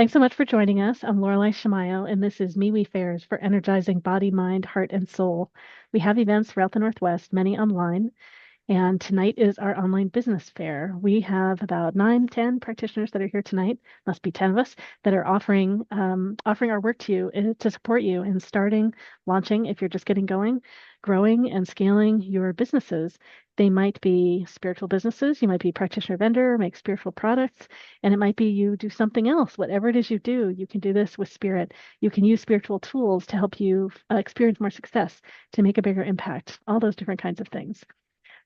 Thanks so much for joining us. I'm Laureli Shimayo, and this is MeWe Fairs for energizing body, mind, heart, and soul. We have events throughout the Northwest, many online, and tonight is our online business fair. We have about 9, 10 practitioners that are here tonight, must be 10 of us, that are offering our work to you to support you in starting, launching, if you're just getting going, growing and scaling your businesses. They might be spiritual businesses, you might be practitioner vendor, make spiritual products, and it might be you do something else. Whatever it is you do, you can do this with spirit. You can use spiritual tools to help you experience more success, to make a bigger impact, all those different kinds of things.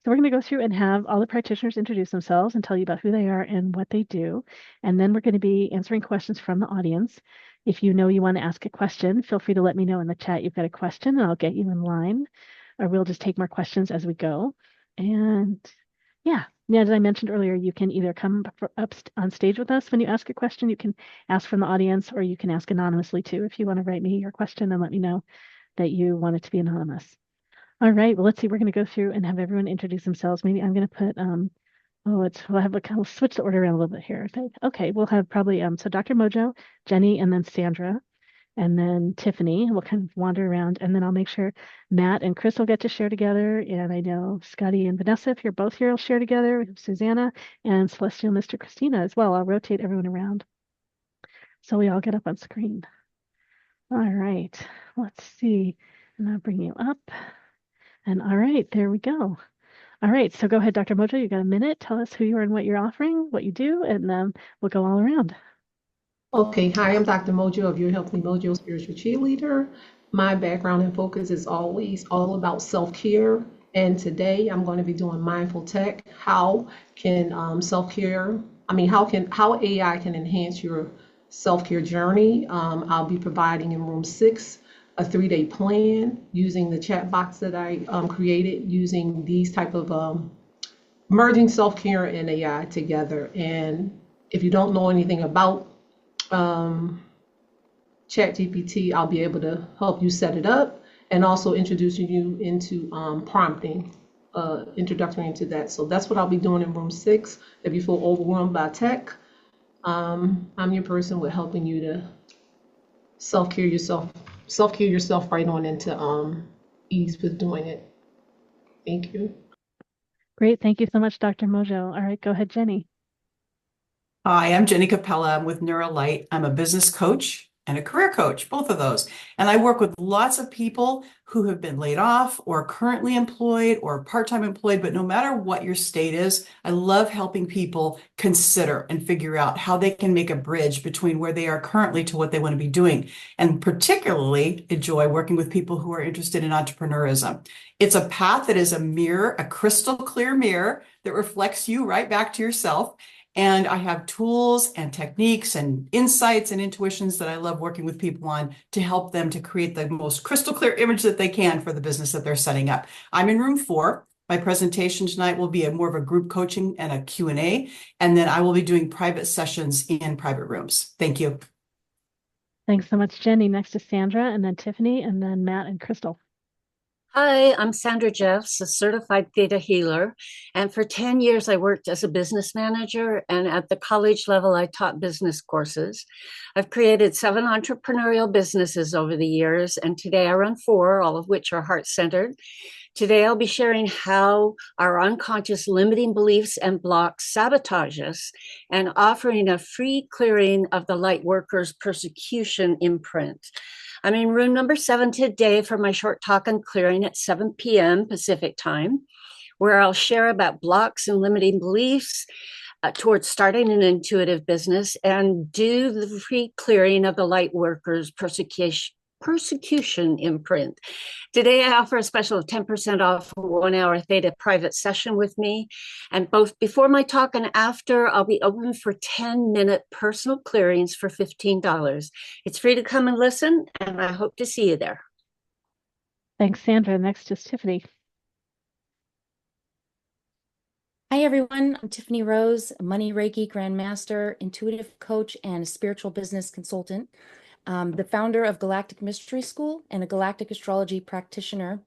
So we're going to go through and have all the practitioners introduce themselves and tell you about who they are and what they do. And then we're going to be answering questions from the audience. If you know you want to ask a question, feel free to let me know in the chat you've got a question and I'll get you in line. Or we'll just take more questions as we go. And yeah, as I mentioned earlier, you can either come up on stage with us when you ask a question. You can ask from the audience, or you can ask anonymously too if you want to write me your question and let me know that you want it to be anonymous. All right, well, let's see. We're going to go through and have everyone introduce themselves. Maybe I'm going to put, we'll switch the order around a little bit here. Okay, we'll have probably, so Dr. Mojo, Jenny, and then Sandra, and then Tiffany. We'll kind of wander around, and then I'll make sure Matt and Chris will get to share together. And I know Scotty and Vanessa, if you're both here, will share together. We have Susanna and Celestial Mr. Christina as well. I'll rotate everyone around so we all get up on screen. All right, let's see. And I'll bring you up. And all right, there we go. All right, so go ahead, Dr. Mojo. You got a minute. Tell us who you are and what you're offering, what you do, and we'll go all around. Okay, hi, I'm Dr. Mojo of Your Healthy Mojo Spiritual Cheerleader. My background and focus is always all about self-care. And today I'm going to be doing mindful tech. How can self-care, how AI can enhance your self-care journey. I'll be providing in room 6 a 3-day plan using the chat box that I created using these type of merging self-care and AI together. And if you don't know anything about ChatGPT, I'll be able to help you set it up and also introducing you into prompting, introductory into that. So that's what I'll be doing in room 6. If you feel overwhelmed by tech, I'm your person with helping you to self-care yourself right on into ease with doing it. Thank you. Great. Thank you so much, Dr. Mojo. All right, go ahead, Jenny. Hi, I'm Jenny Capella. I'm with Neuralight. I'm a business coach and a career coach, both of those. And I work with lots of people who have been laid off or currently employed or part-time employed, but no matter what your state is, I love helping people consider and figure out how they can make a bridge between where they are currently to what they want to be doing. And particularly enjoy working with people who are interested in entrepreneurism. It's a path that is a mirror, a crystal clear mirror that reflects you right back to yourself. And I have tools and techniques and insights and intuitions that I love working with people on to help them to create the most crystal clear image that they can for the business that they're setting up. I'm in room 4. My presentation tonight will be more of a group coaching and a Q&A, and then I will be doing private sessions in private rooms. Thank you. Thanks so much, Jenny. Next is Sandra, and then Tiffany, and then Matt and Crystal. Hi, I'm Sandra Jeffs, a certified theta healer. And for 10 years, I worked as a business manager. And at the college level, I taught business courses. I've created 7 entrepreneurial businesses over the years. And today I run 4, all of which are heart-centered. Today, I'll be sharing how our unconscious limiting beliefs and blocks sabotage us and offering a free clearing of the light workers' persecution imprint. I'm in room number 7 today for my short talk on clearing at 7 p.m. Pacific time, where I'll share about blocks and limiting beliefs towards starting an intuitive business and do the free clearing of the light workers' persecution imprint. Today, I offer a special of 10% off a 1-hour theta private session with me. And both before my talk and after, I'll be open for 10-minute personal clearings for $15. It's free to come and listen, and I hope to see you there. Thanks, Sandra. Next is Tiffany. Hi, everyone. I'm Tiffany Rose, a Money Reiki Grandmaster, intuitive coach, and a spiritual business consultant. The founder of Galactic Mystery School and a galactic astrology practitioner.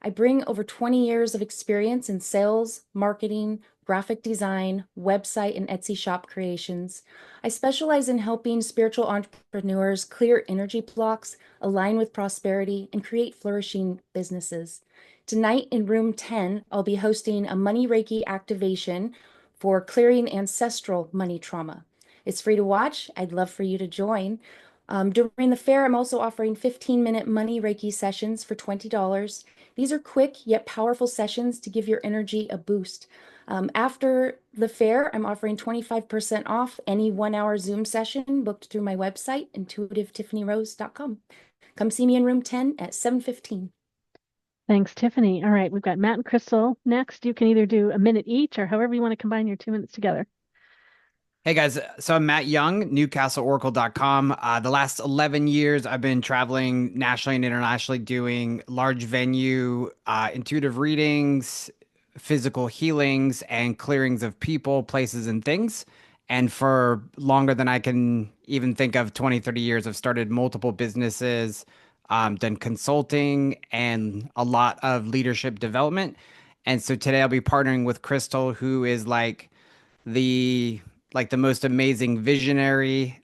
I bring over 20 years of experience in sales, marketing, graphic design, website, and Etsy shop creations. I specialize in helping spiritual entrepreneurs clear energy blocks, align with prosperity, and create flourishing businesses. Tonight in room 10, I'll be hosting a money Reiki activation for clearing ancestral money trauma. It's free to watch. I'd love for you to join. During the fair, I'm also offering 15-minute money Reiki sessions for $20. These are quick yet powerful sessions to give your energy a boost. After the fair, I'm offering 25% off any 1-hour Zoom session booked through my website, intuitivetiffanyRose.com. Come see me in room 10 at 7:15. Thanks, Tiffany. All right, we've got Matt and Crystal next. You can either do a minute each or however you want to combine your 2 minutes together. Hey guys, so I'm Matt Young, NewcastleOracle.com. The last 11 years, I've been traveling nationally and internationally doing large venue intuitive readings, physical healings, and clearings of people, places, and things. And for longer than I can even think of, 20, 30 years, I've started multiple businesses, done consulting, and a lot of leadership development. And so today I'll be partnering with Crystal, who is the the most amazing visionary.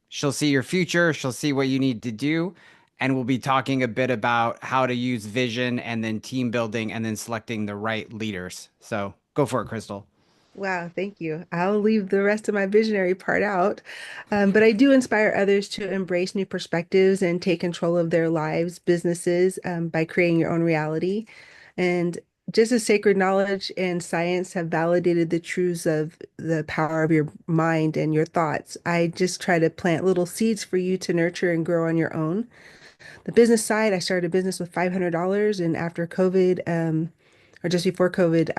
She'll see your future, she'll see what you need to do, and we'll be talking a bit about how to use vision and then team building and then selecting the right leaders. So go for it, Crystal. Wow, thank you. I'll leave the rest of my visionary part out. But I do inspire others to embrace new perspectives and take control of their lives, businesses, by creating your own reality. And just as sacred knowledge and science have validated the truths of the power of your mind and your thoughts, I just try to plant little seeds for you to nurture and grow on your own. The business side, I started a business with $500, and after COVID, or just before COVID,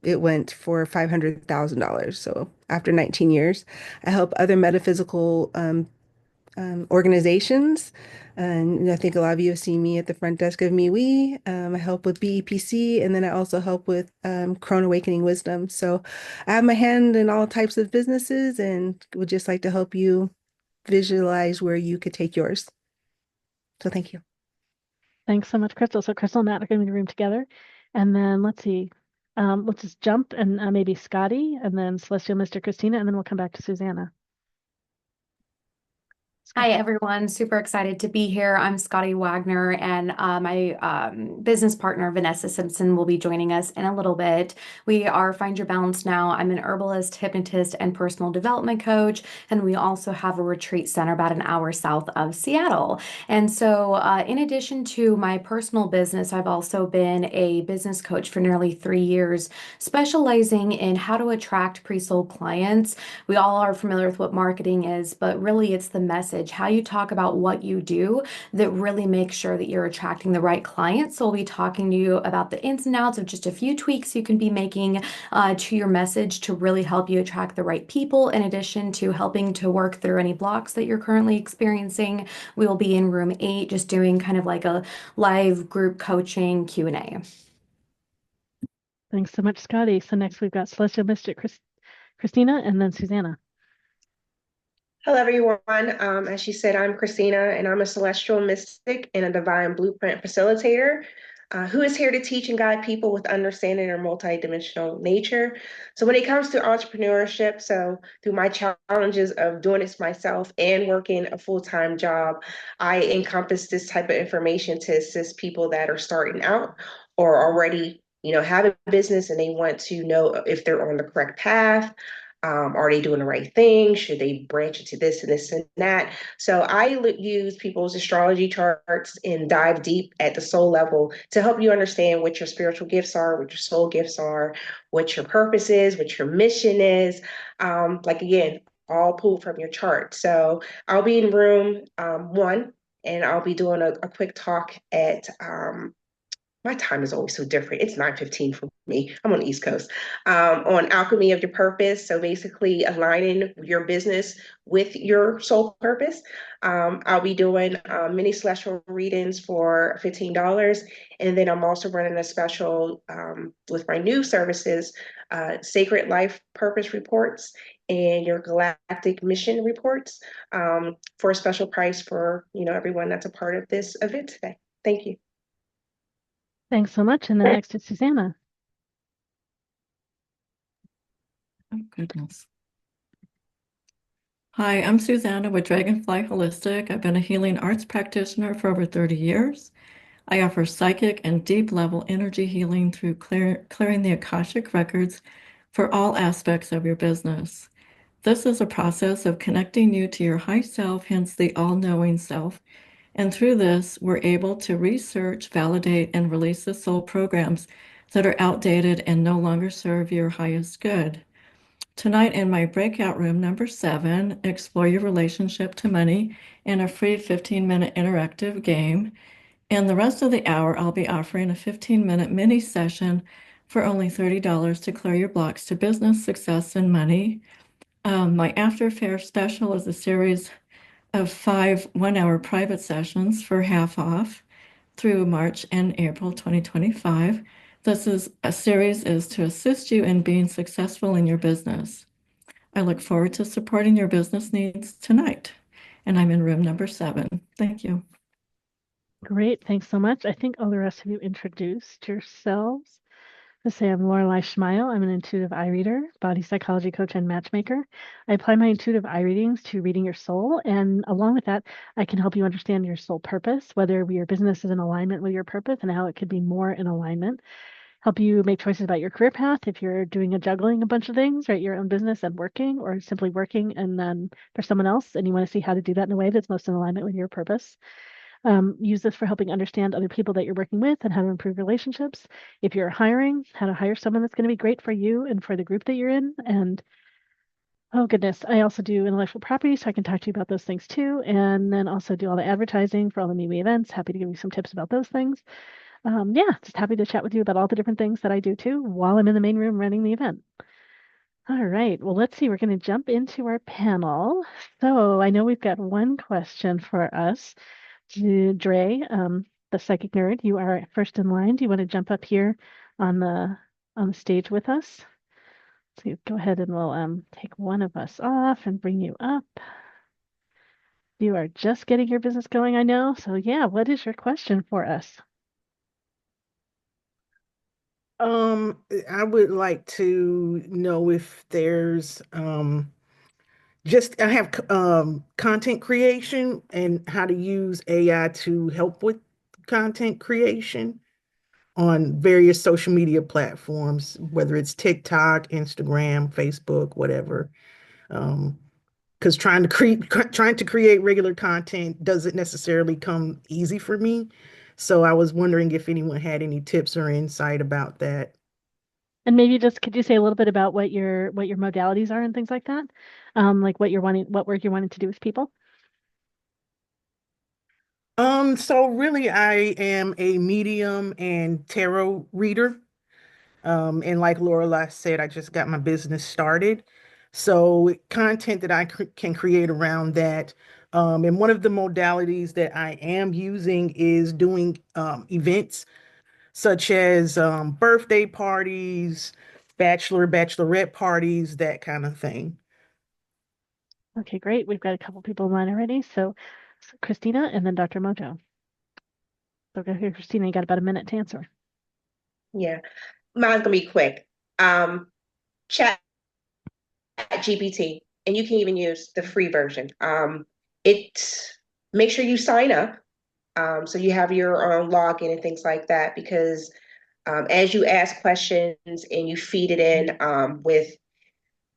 it went for $500,000. So after 19 years, I help other metaphysical organizations. And I think a lot of you have seen me at the front desk of MeWe. I help with BEPC, and then I also help with Crone Awakening Wisdom. So I have my hand in all types of businesses and would just like to help you visualize where you could take yours. So thank you. Thanks so much, Crystal. So Crystal and Matt are going to be in the room together. And then let's see. Let's just jump and maybe Scotty and then Celestial Mr. Christina, and then we'll come back to Susanna. Hi, everyone. Super excited to be here. I'm Scotty Wagner, and my business partner, Vanessa Simpson, will be joining us in a little bit. We are Find Your Balance Now. I'm an herbalist, hypnotist, and personal development coach, and we also have a retreat center about an hour south of Seattle. And so in addition to my personal business, I've also been a business coach for nearly 3 years, specializing in how to attract pre-sold clients. We all are familiar with what marketing is, but really it's the message, how you talk about what you do that really makes sure that you're attracting the right clients. So we'll be talking to you about the ins and outs of just a few tweaks you can be making to your message to really help you attract the right people, in addition to helping to work through any blocks that you're currently experiencing. We will be in room 8, just doing kind of like a live group coaching Q&A. Thanks so much, Scotty. So next we've got Celestial Mystic Christina and then Susanna. Hello, everyone. As she said, I'm Christina, and I'm a celestial mystic and a divine blueprint facilitator who is here to teach and guide people with understanding their multidimensional nature. So when it comes to entrepreneurship, so through my challenges of doing this myself and working a full-time job, I encompass this type of information to assist people that are starting out or already, have a business and they want to know if they're on the correct path. Are they doing the right thing? Should they branch into this and this and that? So I use people's astrology charts and dive deep at the soul level to help you understand what your spiritual gifts are, what your soul gifts are, what your purpose is, what your mission is. Again, all pulled from your chart. So I'll be in room 1, and I'll be doing a quick talk at my time is always so different. It's 9:15 for me. I'm on the East Coast. On alchemy of your purpose. So basically aligning your business with your soul purpose. I'll be doing mini celestial readings for $15. And then I'm also running a special with my new services, Sacred Life Purpose Reports and your Galactic Mission Reports for a special price for everyone that's a part of this event today. Thank you. Thanks so much. And then next is Susanna. Oh, goodness. Hi, I'm Susanna with Dragonfly Holistic. I've been a healing arts practitioner for over 30 years. I offer psychic and deep level energy healing through clearing the Akashic records for all aspects of your business. This is a process of connecting you to your high self, hence the all-knowing self. And through this, we're able to research, validate, and release the soul programs that are outdated and no longer serve your highest good. Tonight in my breakout room number 7, explore your relationship to money in a free 15-minute interactive game. And the rest of the hour, I'll be offering a 15-minute mini session for only $30 to clear your blocks to business, success, and money. My After Fair special is a series of 5 one-hour private sessions for half off through March and April 2025. Series is to assist you in being successful in your business. I look forward to supporting your business needs tonight. And I'm in room number 7. Thank you. Great. Thanks so much. I think all the rest of you introduced yourselves. To say I'm Laureli Shimayo. I'm an intuitive eye reader, body psychology coach, and matchmaker. I apply my intuitive eye readings to reading your soul. And along with that, I can help you understand your soul purpose, whether your business is in alignment with your purpose and how it could be more in alignment. Help you make choices about your career path if you're doing juggling a bunch of things, right? Your own business and working, or simply working and then for someone else, and you want to see how to do that in a way that's most in alignment with your purpose. Use this for helping understand other people that you're working with and how to improve relationships. If you're hiring, how to hire someone that's going to be great for you and for the group that you're in. And oh goodness, I also do intellectual property, so I can talk to you about those things too. And then also do all the advertising for all the MeWe events. Happy to give you some tips about those things. Yeah, just happy to chat with you about all the different things that I do too while I'm in the main room running the event. All right, well, let's see. We're going to jump into our panel. So I know we've got one question for us. Dre, the psychic nerd, you are first in line. Do you want to jump up here on the stage with us? So you go ahead and we'll take one of us off and bring you up. You are just getting your business going, I know. So yeah, what is your question for us? I would like to know if there's I have content creation and how to use AI to help with content creation on various social media platforms, whether it's TikTok, Instagram, Facebook, whatever. Because trying to create regular content doesn't necessarily come easy for me. So I was wondering if anyone had any tips or insight about that. And maybe just could you say a little bit about what your modalities are and things like that? Like what work you're wanting to do with people? So really I am a medium and tarot reader. And like Laura said, I just got my business started. So content that I can create around that. And one of the modalities that I am using is doing events such as birthday parties, bachelorette parties, that kind of thing. Okay, great. We've got a couple people in line already. So Christina and then Dr. Mojo. So go ahead, Christina, you got about a minute to answer. Yeah, mine's gonna be quick. Chat GPT, and you can even use the free version. It make sure you sign up, so you have your own login and things like that, because as you ask questions and you feed it in with,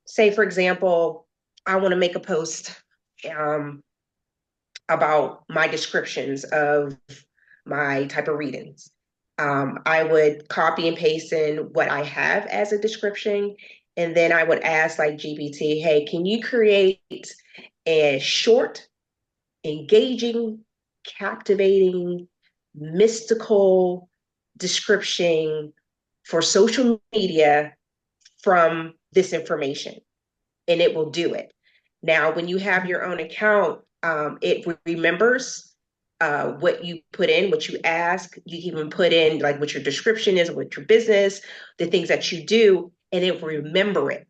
say, for example, I want to make a post about my descriptions of my type of readings. I would copy and paste in what I have as a description, and then I would ask like GPT, hey, can you create a short, engaging, captivating, mystical description for social media from this information? And it will do it. Now, when you have your own account, it remembers what you put in, what you ask. You even put in like what your description is, what your business, the things that you do, and it will remember it.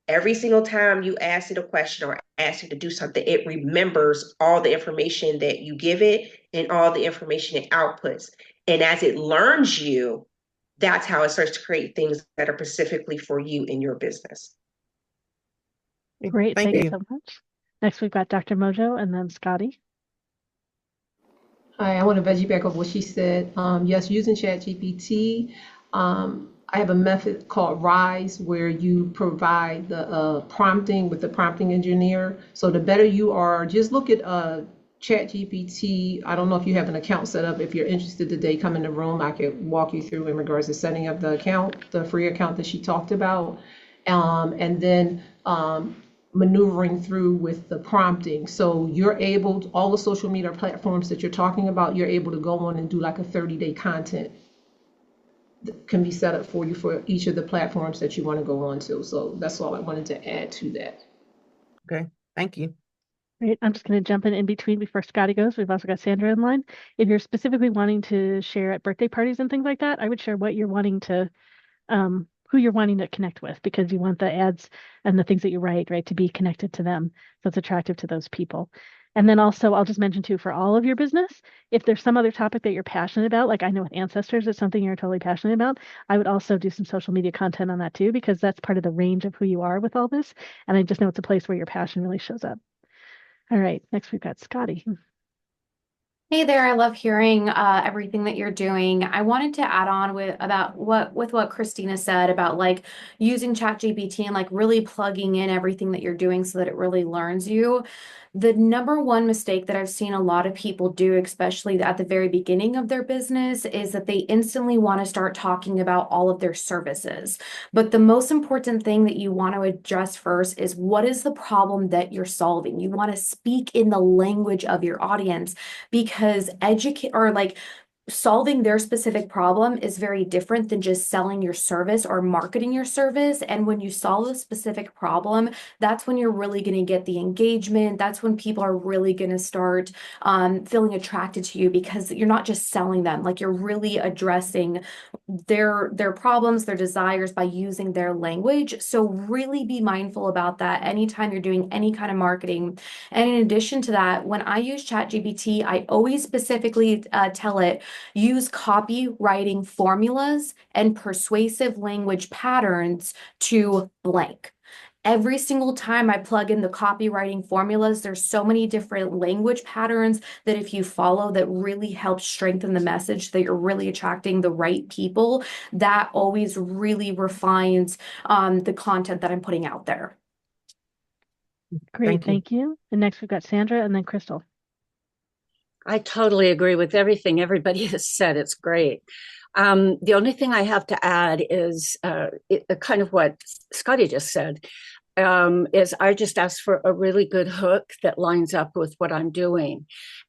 Every single time you ask it a question or ask it to do something, it remembers all the information that you give it and all the information it outputs. And as it learns you, that's how it starts to create things that are specifically for you in your business. Great. Thank Thanks you. so much. Next, we've got Dr. Mojo and then Scotty. Hi, I want to veggie back up what she said. Yes, using ChatGPT. I have a method called Rise where you provide the prompting with the prompting engineer. So the better you are, just look at ChatGPT. I don't know if you have an account set up. If you're interested today, come in the room. I could walk you through in regards to setting up the account, the free account that she talked about. And then maneuvering through with the prompting. So you're able to, all the social media platforms that you're talking about, you're able to go on and do like a 30-day content that can be set up for you for each of the platforms that you want to go on to. So that's all I wanted to add to that. Okay. Thank you. Great. I'm just going to jump in between before Scotty goes. We've also got Sandra in line. If you're specifically wanting to share at birthday parties and things like that, I would share what you're wanting to who you're wanting to connect with, because you want the ads and the things that you write, right, to be connected to them. So it's attractive to those people. And then also, I'll just mention too, for all of your business, if there's some other topic that you're passionate about, like I know with ancestors, it's something you're totally passionate about, I would also do some social media content on that too, because that's part of the range of who you are with all this. And I just know it's a place where your passion really shows up. All right, next we've got Scotty. Hey there, I love hearing everything that you're doing. I wanted to add on with what Christina said about like using ChatGPT and like really plugging in everything that you're doing so that it really learns you. The number one mistake that I've seen a lot of people do, especially at the very beginning of their business, is that they instantly want to start talking about all of their services. But the most important thing that you want to address first is what is the problem that you're solving? You want to speak in the language of your audience, because educate or like solving their specific problem is very different than just selling your service or marketing your service. And when you solve a specific problem, that's when you're really going to get the engagement. That's when people are really going to start feeling attracted to you, because you're not just selling them, like you're really addressing their problems, their desires by using their language. So really be mindful about that anytime you're doing any kind of marketing. And in addition to that, when I use ChatGPT, I always specifically tell it, use copywriting formulas and persuasive language patterns to blank. Every single time I plug in the copywriting formulas, there's so many different language patterns that if you follow, that really helps strengthen the message, that you're really attracting the right people. That always really refines the content that I'm putting out there. Great, thank you. And next we've got Sandra and then Crystal. I totally agree with everything everybody has said. It's great. The only thing I have to add is kind of what Scotty just said, is I just ask for a really good hook that lines up with what I'm doing.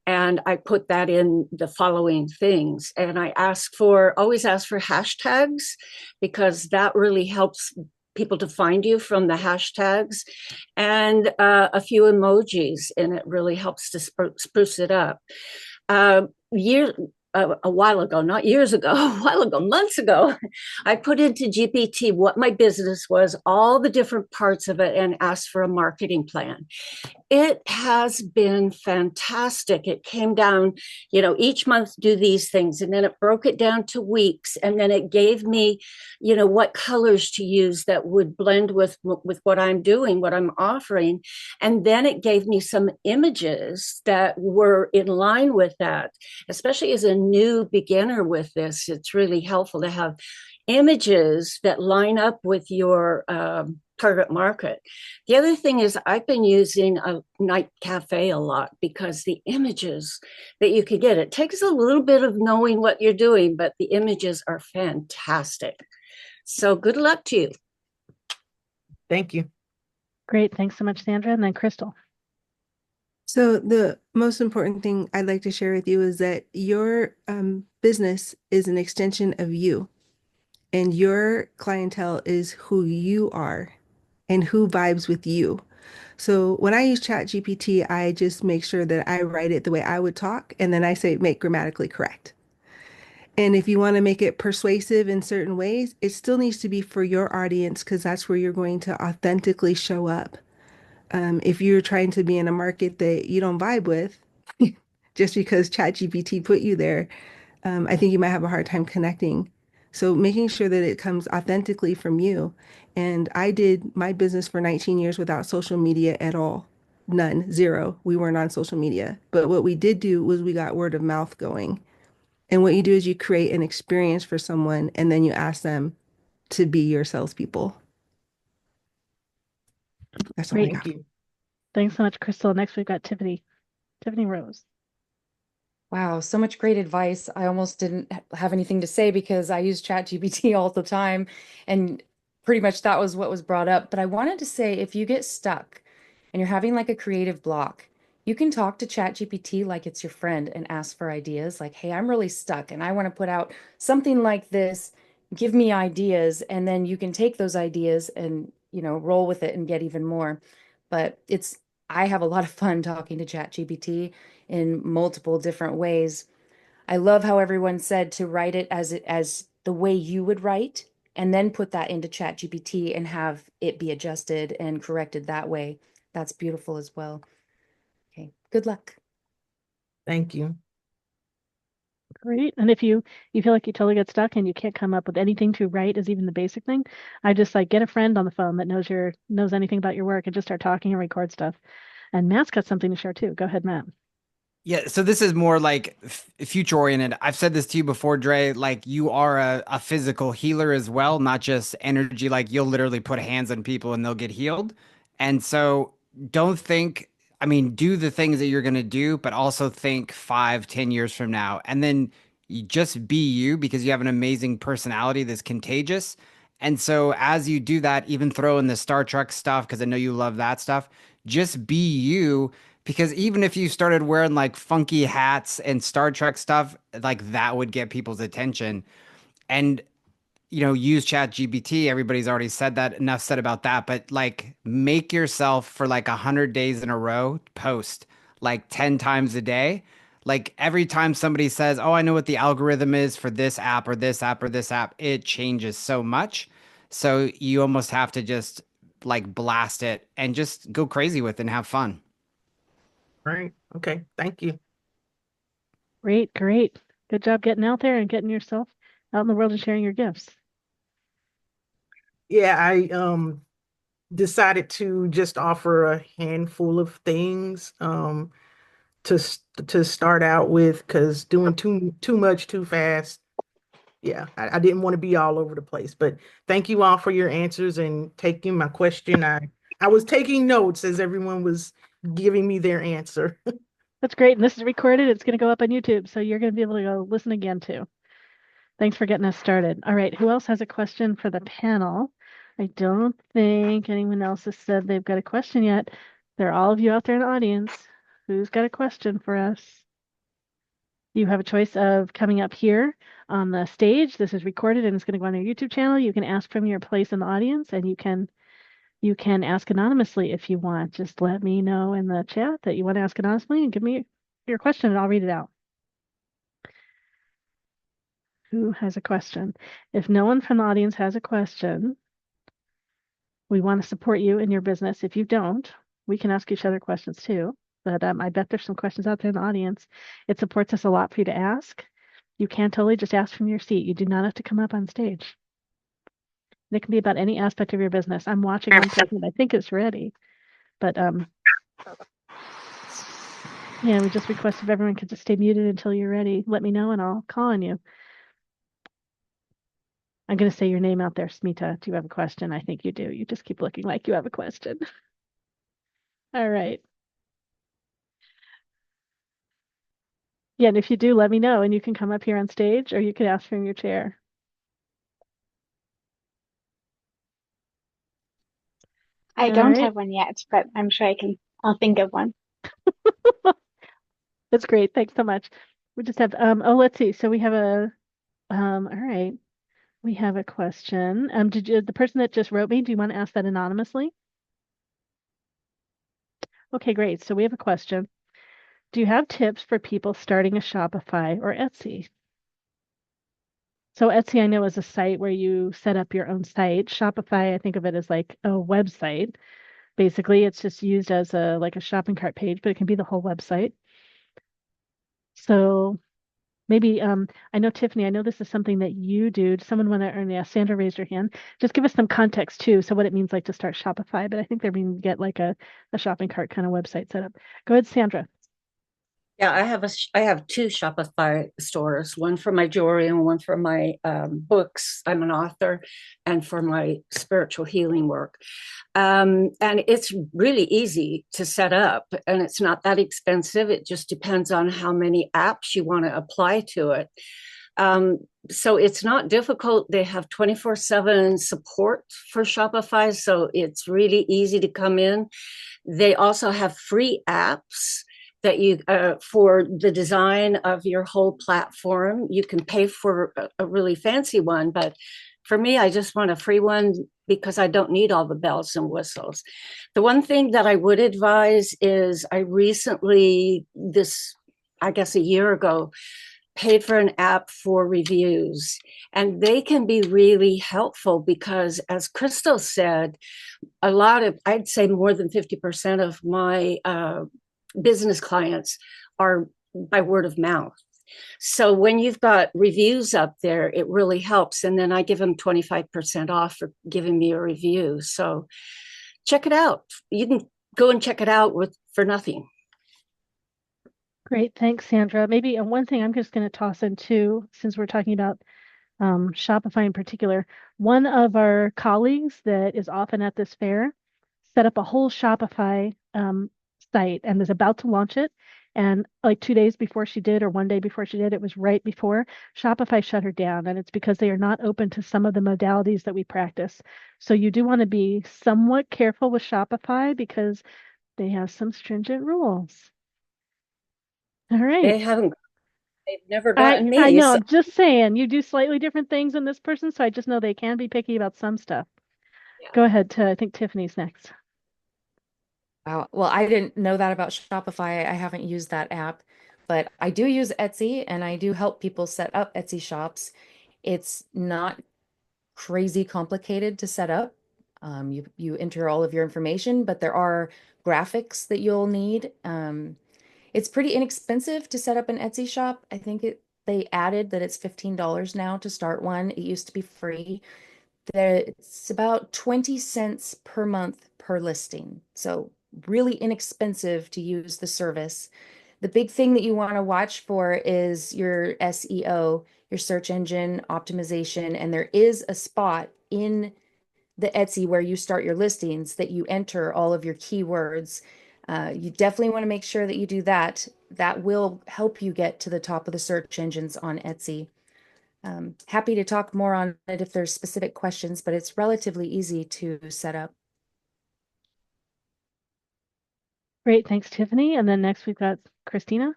And I put that in the following things. And I always ask for hashtags, because that really helps people to find you from the hashtags, and a few emojis, and it really helps to spruce it up. A while ago, not years ago, a while ago, months ago, I put into GPT what my business was, all the different parts of it, and asked for a marketing plan. It has been fantastic. It came down, each month do these things, and then it broke it down to weeks, and then it gave me, what colors to use that would blend with what I'm doing, what I'm offering. And then it gave me some images that were in line with that. Especially as a new beginner with this, it's really helpful to have images that line up with your target market. The other thing is I've been using a night cafe a lot, because the images that you could get, it takes a little bit of knowing what you're doing, but the images are fantastic. So good luck to you. Thank you. Great. Thanks so much, Sandra. And then Crystal. So the most important thing I'd like to share with you is that your business is an extension of you, and your clientele is who you are and who vibes with you. So when I use ChatGPT, I just make sure that I write it the way I would talk, and then I say make grammatically correct. And if you want to make it persuasive in certain ways, it still needs to be for your audience, because that's where you're going to authentically show up. If you're trying to be in a market that you don't vibe with, just because ChatGPT put you there, I think you might have a hard time connecting So making sure that it comes authentically from you. And I did my business for 19 years without social media at all. None, zero. We weren't on social media. But what we did do was we got word of mouth going. And what you do is you create an experience for someone and then you ask them to be your salespeople. That's all I Great. got. Thank you. Thanks so much, Crystal. Next, we've got Tiffany. Tiffany Rose. Wow, so much great advice. I almost didn't have anything to say because I use ChatGPT all the time, and pretty much that was what was brought up. But I wanted to say if you get stuck and you're having like a creative block, you can talk to ChatGPT like it's your friend and ask for ideas like, hey, I'm really stuck and I want to put out something like this. Give me ideas. And then you can take those ideas and, roll with it and get even more. But I have a lot of fun talking to ChatGPT in multiple different ways. I love how everyone said to write it as the way you would write and then put that into ChatGPT and have it be adjusted and corrected that way. That's beautiful as well. Okay, good luck. Thank you. Great. And if you feel like you totally get stuck and you can't come up with anything to write as even the basic thing, I just like get a friend on the phone that knows anything about your work and just start talking and record stuff. And Matt's got something to share too. Go ahead, Matt. Yeah, so this is more like future oriented. I've said this to you before, Dre. Like you are a physical healer as well, not just energy. Like you'll literally put hands on people and they'll get healed. And so don't think, I mean, do the things that you're going to do, but also think 5, 10 years from now. And then you just be you because you have an amazing personality that's contagious. And so as you do that, even throw in the Star Trek stuff, because I know you love that stuff, just be you because even if you started wearing like funky hats and Star Trek stuff, like that would get people's attention. And use Chat GPT. Everybody's already said that. Enough said about that. But like make yourself for like 100 days in a row, post like 10 times a day. Like every time somebody says, oh, I know what the algorithm is for this app or this app or this app, it changes so much. So you almost have to just like blast it and just go crazy with it and have fun. Right. Okay. Thank you. Great, great. Good job getting out there and getting yourself out in the world and sharing your gifts. Yeah, I decided to just offer a handful of things to start out with because doing too much too fast. Yeah, I didn't want to be all over the place. But thank you all for your answers and taking my question. I was taking notes as everyone was giving me their answer. That's great. And this is recorded. It's going to go up on YouTube. So you're going to be able to go listen again too. Thanks for getting us started. All right. Who else has a question for the panel? I don't think anyone else has said they've got a question yet. There are all of you out there in the audience. Who's got a question for us? You have a choice of coming up here on the stage. This is recorded and it's going to go on our YouTube channel. You can ask from your place in the audience and you can ask anonymously if you want. Just let me know in the chat that you want to ask anonymously and give me your question and I'll read it out. Who has a question? If no one from the audience has a question, we want to support you in your business. If you don't, we can ask each other questions too. But I bet there's some questions out there in the audience. It supports us a lot for you to ask. You can totally just ask from your seat. You do not have to come up on stage. It can be about any aspect of your business. I'm watching one person. I think it's ready. But yeah, we just request if everyone could just stay muted until you're ready. Let me know and I'll call on you. I'm going to say your name out there, Smita. Do you have a question? I think you do. You just keep looking like you have a question. All right. Yeah, and if you do, let me know and you can come up here on stage or you can ask from your chair. I All don't right. have one yet, but I'm sure I'll think of one. That's great. Thanks so much. We just have, let's see. So we have all right. We have a question. The person that just wrote me, do you want to ask that anonymously? Okay, great. So we have a question. Do you have tips for people starting a Shopify or Etsy? So Etsy, I know, is a site where you set up your own site. Shopify, I think of it as like a website. Basically, it's just used as like a shopping cart page, but it can be the whole website. So maybe I know Tiffany, I know this is something that you do. Someone want to, or yeah, Sandra raised her hand. Just give us some context too. So what it means like to start Shopify, but I think they're going to get like a shopping cart kind of website set up. Go ahead, Sandra. Yeah, I have two Shopify stores, one for my jewelry and one for my books. I'm an author, and for my spiritual healing work. And it's really easy to set up, and it's not that expensive. It just depends on how many apps you want to apply to it. So it's not difficult. They have 24/7 support for Shopify, so it's really easy to come in. They also have free apps that you for the design of your whole platform. You can pay for a really fancy one, but for me, I just want a free one because I don't need all the bells and whistles. The one thing that I would advise is I recently, I guess a year ago, paid for an app for reviews, and they can be really helpful because, as Crystal said, I'd say more than 50% of my business clients are by word of mouth. So when you've got reviews up there, it really helps. And then I give them 25% off for giving me a review. So check it out. You can go and check it out for nothing. Great. Thanks, Sandra. Maybe one thing I'm just going to toss in too, since we're talking about Shopify in particular, one of our colleagues that is often at this fair set up a whole Shopify site and is about to launch it. And like 2 days before she did, or one day before she did, it was right before Shopify shut her down. And it's because they are not open to some of the modalities that we practice. So you do want to be somewhat careful with Shopify because they have some stringent rules. All right. They've never gotten me. I know, So. I'm just saying, you do slightly different things than this person, so I just know they can be picky about some stuff. Yeah. Go ahead, I think Tiffany's next. Wow. Well, I didn't know that about Shopify. I haven't used that app, but I do use Etsy and I do help people set up Etsy shops. It's not crazy complicated to set up. You enter all of your information, but there are graphics that you'll need. It's pretty inexpensive to set up an Etsy shop. I think they added that it's $15 now to start one. It used to be free. It's about 20 cents per month per listing. So really inexpensive to use the service. The big thing that you want to watch for is your SEO, your search engine optimization, and there is a spot in the Etsy where you start your listings that you enter all of your keywords. You definitely want to make sure that you do that. That will help you get to the top of the search engines on Etsy. Happy to talk more on it if there's specific questions, but it's relatively easy to set up. Great, thanks, Tiffany. And then next we've got Christina.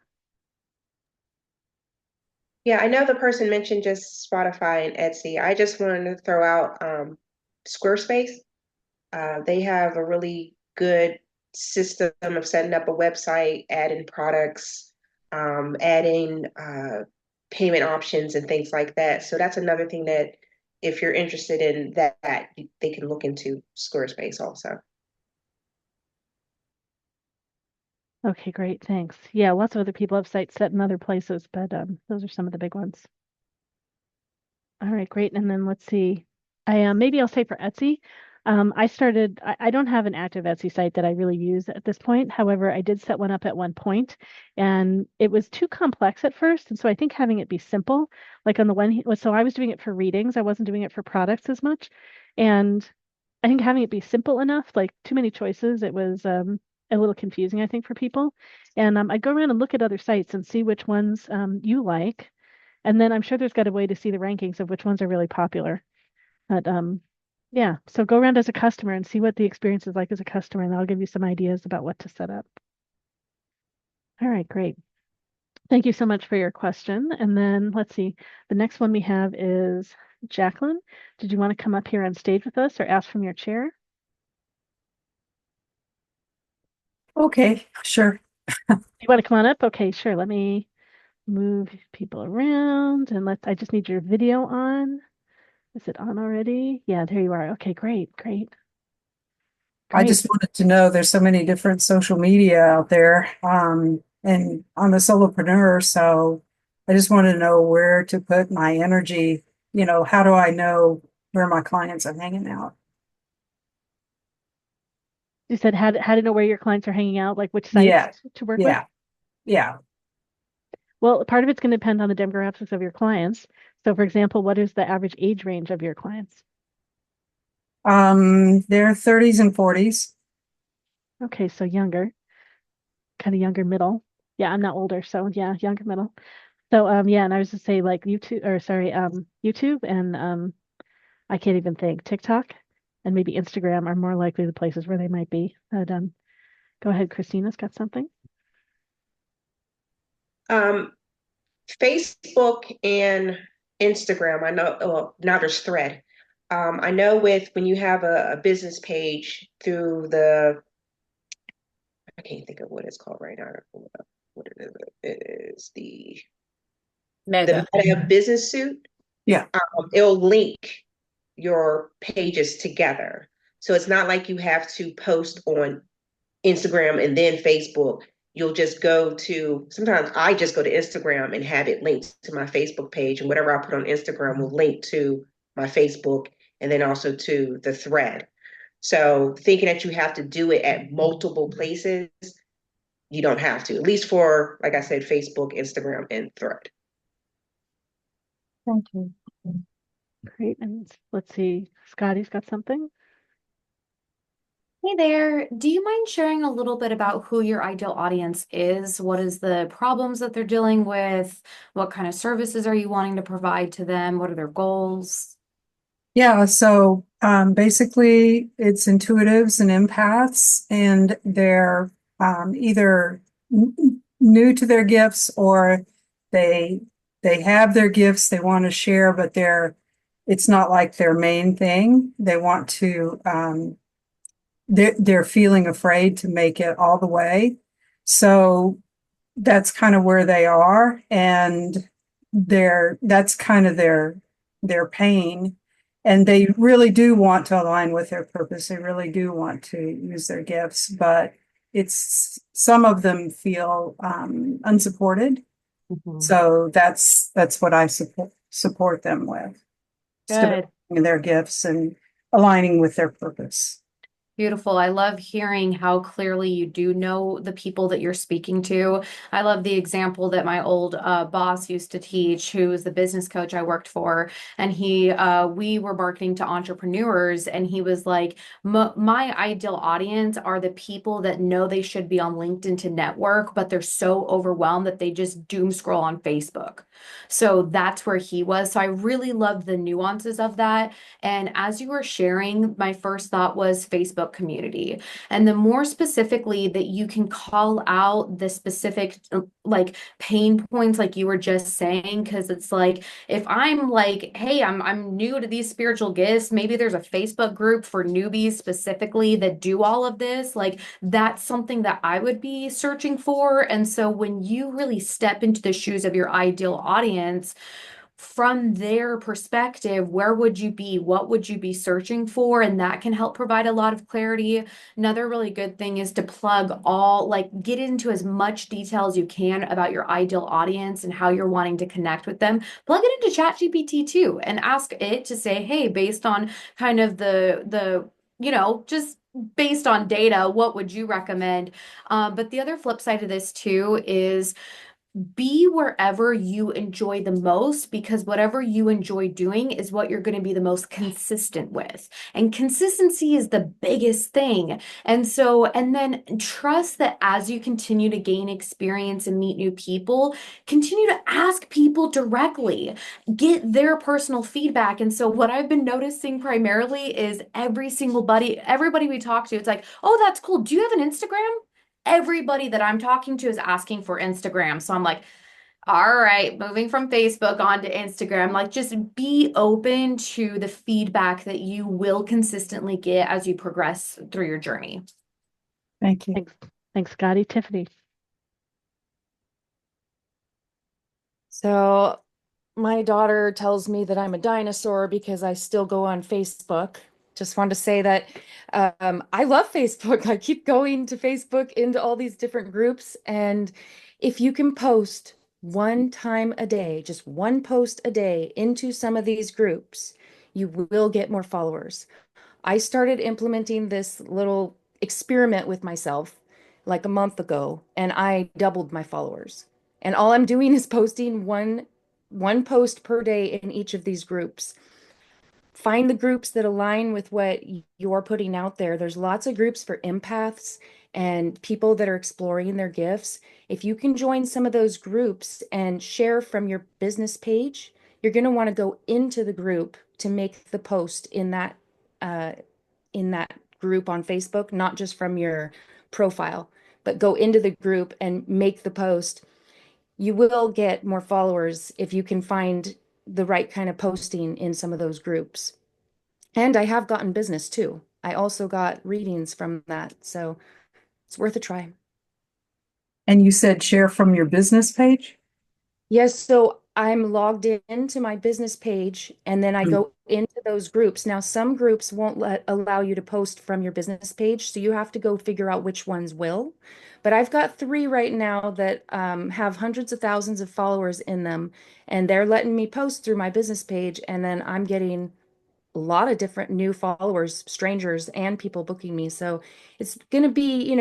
Yeah, I know the person mentioned just Spotify and Etsy. I just wanted to throw out Squarespace. They have a really good system of setting up a website, adding products, adding payment options and things like that. So that's another thing that if you're interested in that, they can look into Squarespace also. Okay, great, thanks. Yeah, lots of other people have sites set in other places, but those are some of the big ones. All right, great. And then let's see. Maybe I'll say for Etsy, I don't have an active Etsy site that I really use at this point. However, I did set one up at one point, and it was too complex at first. And so I think having it be simple, like on the one, so I was doing it for readings. I wasn't doing it for products as much. And I think having it be simple enough, like too many choices, it was a little confusing, I think, for people. And I'd go around and look at other sites and see which ones you like. And then I'm sure there's got a way to see the rankings of which ones are really popular. But yeah, so go around as a customer and see what the experience is like as a customer, and I'll give you some ideas about what to set up. All right, great. Thank you so much for your question. And then let's see, the next one we have is Jacqueline. Did you want to come up here on stage with us or ask from your chair? Okay, sure. You want to come on up? Okay, sure. Let me move people around and I just need your video on. Is it on already? Yeah, there you are. Okay, great. I just wanted to know there's so many different social media out there. And I'm a solopreneur, so I just want to know where to put my energy. How do I know where my clients are hanging out? You said how to know where your clients are hanging out, like which Yeah, sites to work with? yeah, yeah. Well, part of it's going to depend on the demographics of your clients. So, for example, what is the average age range of your clients? They're 30s and 40s. Okay, so younger, kind of younger middle. Yeah, I'm not older, so yeah, younger middle. So, yeah, and I was to say like YouTube, or sorry, YouTube and I can't even think, TikTok and maybe Instagram are more likely the places where they might be. But go ahead, Christina's got something. Facebook and Instagram, I know, well, now there's Thread. I know with when you have a business page through I can't think of what it's called right now. What it is, the Meta. Meta business suit. Yeah. It'll link your pages together. So it's not like you have to post on Instagram and then Facebook. You'll just sometimes I just go to Instagram and have it linked to my Facebook page, and whatever I put on Instagram will link to my Facebook and then also to the thread. So thinking that you have to do it at multiple places, you don't have to, at least for, like I said, Facebook, Instagram, and thread. Thank you. Great. And let's see, Scotty's got something. Hey there. Do you mind sharing a little bit about who your ideal audience is? What is the problems that they're dealing with? What kind of services are you wanting to provide to them? What are their goals? Yeah, so basically it's intuitives and empaths, and they're either new to their gifts, or they have their gifts they want to share, but it's not like their main thing. They want to they're feeling afraid to make it all the way. So that's kind of where they are, and that's kind of their pain. And they really do want to align with their purpose. They really do want to use their gifts, but some of them feel unsupported. Mm-hmm. So that's what I support them with. Good. Developing their gifts and aligning with their purpose. Beautiful. I love hearing how clearly you do know the people that you're speaking to. I love the example that my old boss used to teach, who was the business coach I worked for. And we were marketing to entrepreneurs, and he was like, my ideal audience are the people that know they should be on LinkedIn to network, but they're so overwhelmed that they just doom scroll on Facebook. So that's where he was. So I really loved the nuances of that. And as you were sharing, my first thought was Facebook community. And the more specifically that you can call out the specific like pain points, like you were just saying, because it's like, if I'm like, hey, I'm new to these spiritual gifts, maybe there's a Facebook group for newbies specifically that do all of this. Like, that's something that I would be searching for. And so when you really step into the shoes of your ideal audience, from their perspective, where would you be? What would you be searching for? And that can help provide a lot of clarity. Another really good thing is to get into as much detail as you can about your ideal audience and how you're wanting to connect with them. Plug it into ChatGPT too, and ask it to say, hey, based on kind of just based on data, what would you recommend? But the other flip side of this too is be wherever you enjoy the most, because whatever you enjoy doing is what you're going to be the most consistent with. And consistency is the biggest thing. And then trust that as you continue to gain experience and meet new people, continue to ask people directly, get their personal feedback. And so what I've been noticing primarily is everybody we talk to, it's like, oh, that's cool. Do you have an Instagram? Everybody that I'm talking to is asking for Instagram. So I'm like, all right, moving from Facebook onto Instagram. Like, just be open to the feedback that you will consistently get as you progress through your journey. Thank you. Thanks, Scotty. Tiffany. So my daughter tells me that I'm a dinosaur because I still go on Facebook. Just wanted to say that I love Facebook. I keep going to Facebook into all these different groups. And if you can post one time a day, just one post a day into some of these groups, you will get more followers. I started implementing this little experiment with myself like a month ago, and I doubled my followers. And all I'm doing is posting one post per day in each of these groups. Find the groups that align with what you're putting out there. There's lots of groups for empaths and people that are exploring their gifts. If you can join some of those groups and share from your business page, you're going to want to go into the group to make the post uh, in that group on Facebook, not just from your profile, but go into the group and make the post. You will get more followers if you can find the right kind of posting in some of those groups. And I have gotten business too. I also got readings from that. So it's worth a try. And you said share from your business page? Yes, so I'm logged into my business page and then I go into those groups. Now, some groups won't allow you to post from your business page, so you have to go figure out which ones will. But I've got 3 right now that have hundreds of thousands of followers in them, and they're letting me post through my business page, and then I'm getting a lot of different new followers, strangers, and people booking me. So it's going to be,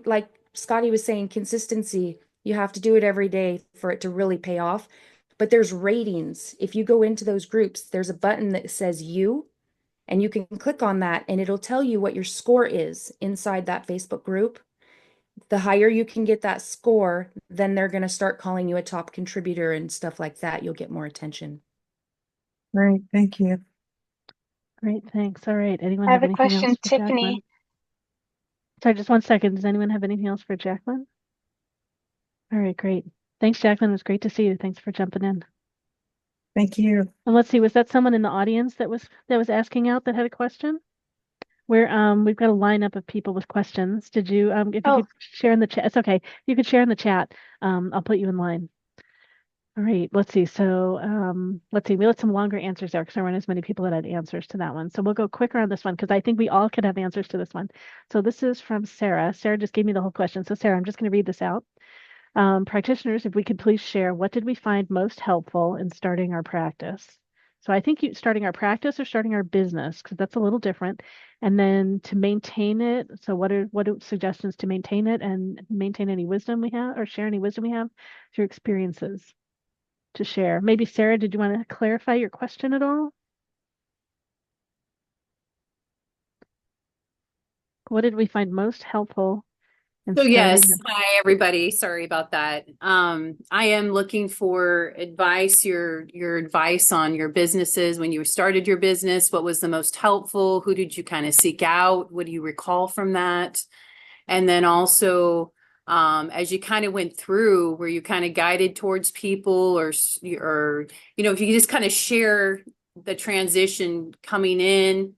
like Scotty was saying, consistency. You have to do it every day for it to really pay off. But there's ratings. If you go into those groups, there's a button that says you, and you can click on that and it'll tell you what your score is inside that Facebook group. The higher you can get that score, then they're going to start calling you a top contributor and stuff like that. You'll get more attention. Great, thank you. Great, thanks. All right. Anyone I have have a anything question, else for Jacqueline? Tiffany. Sorry, just 1 second. Does anyone have anything else for Jacqueline? All right, great. Thanks, Jacqueline. It was great to see you. Thanks for jumping in. Thank you. And let's see, was that someone in the audience that was asking out that had a question? We've got a lineup of people with questions. Did you if you could share in the chat? It's okay. You could share in the chat. I'll put you in line. All right, let's see. So let's see. We let some longer answers there because there weren't as many people that had answers to that one. So we'll go quicker on this one because I think we all could have answers to this one. So this is from Sarah. Sarah just gave me the whole question. So Sarah, I'm just going to read this out. Practitioners, if we could please share, what did we find most helpful in starting our practice? So I think starting our practice or starting our business, because that's a little different. And then to maintain it. So what are suggestions to maintain it and maintain any wisdom we have or share any wisdom we have through experiences to share? Maybe Sarah, did you want to clarify your question at all? What did we find most helpful? So yes, hi everybody. Sorry about that. I am looking for advice, your advice on your businesses when you started your business. What was the most helpful? Who did you kind of seek out? What do you recall from that? And then also, as you kind of went through, were you kind of guided towards people or if you just kind of share the transition coming in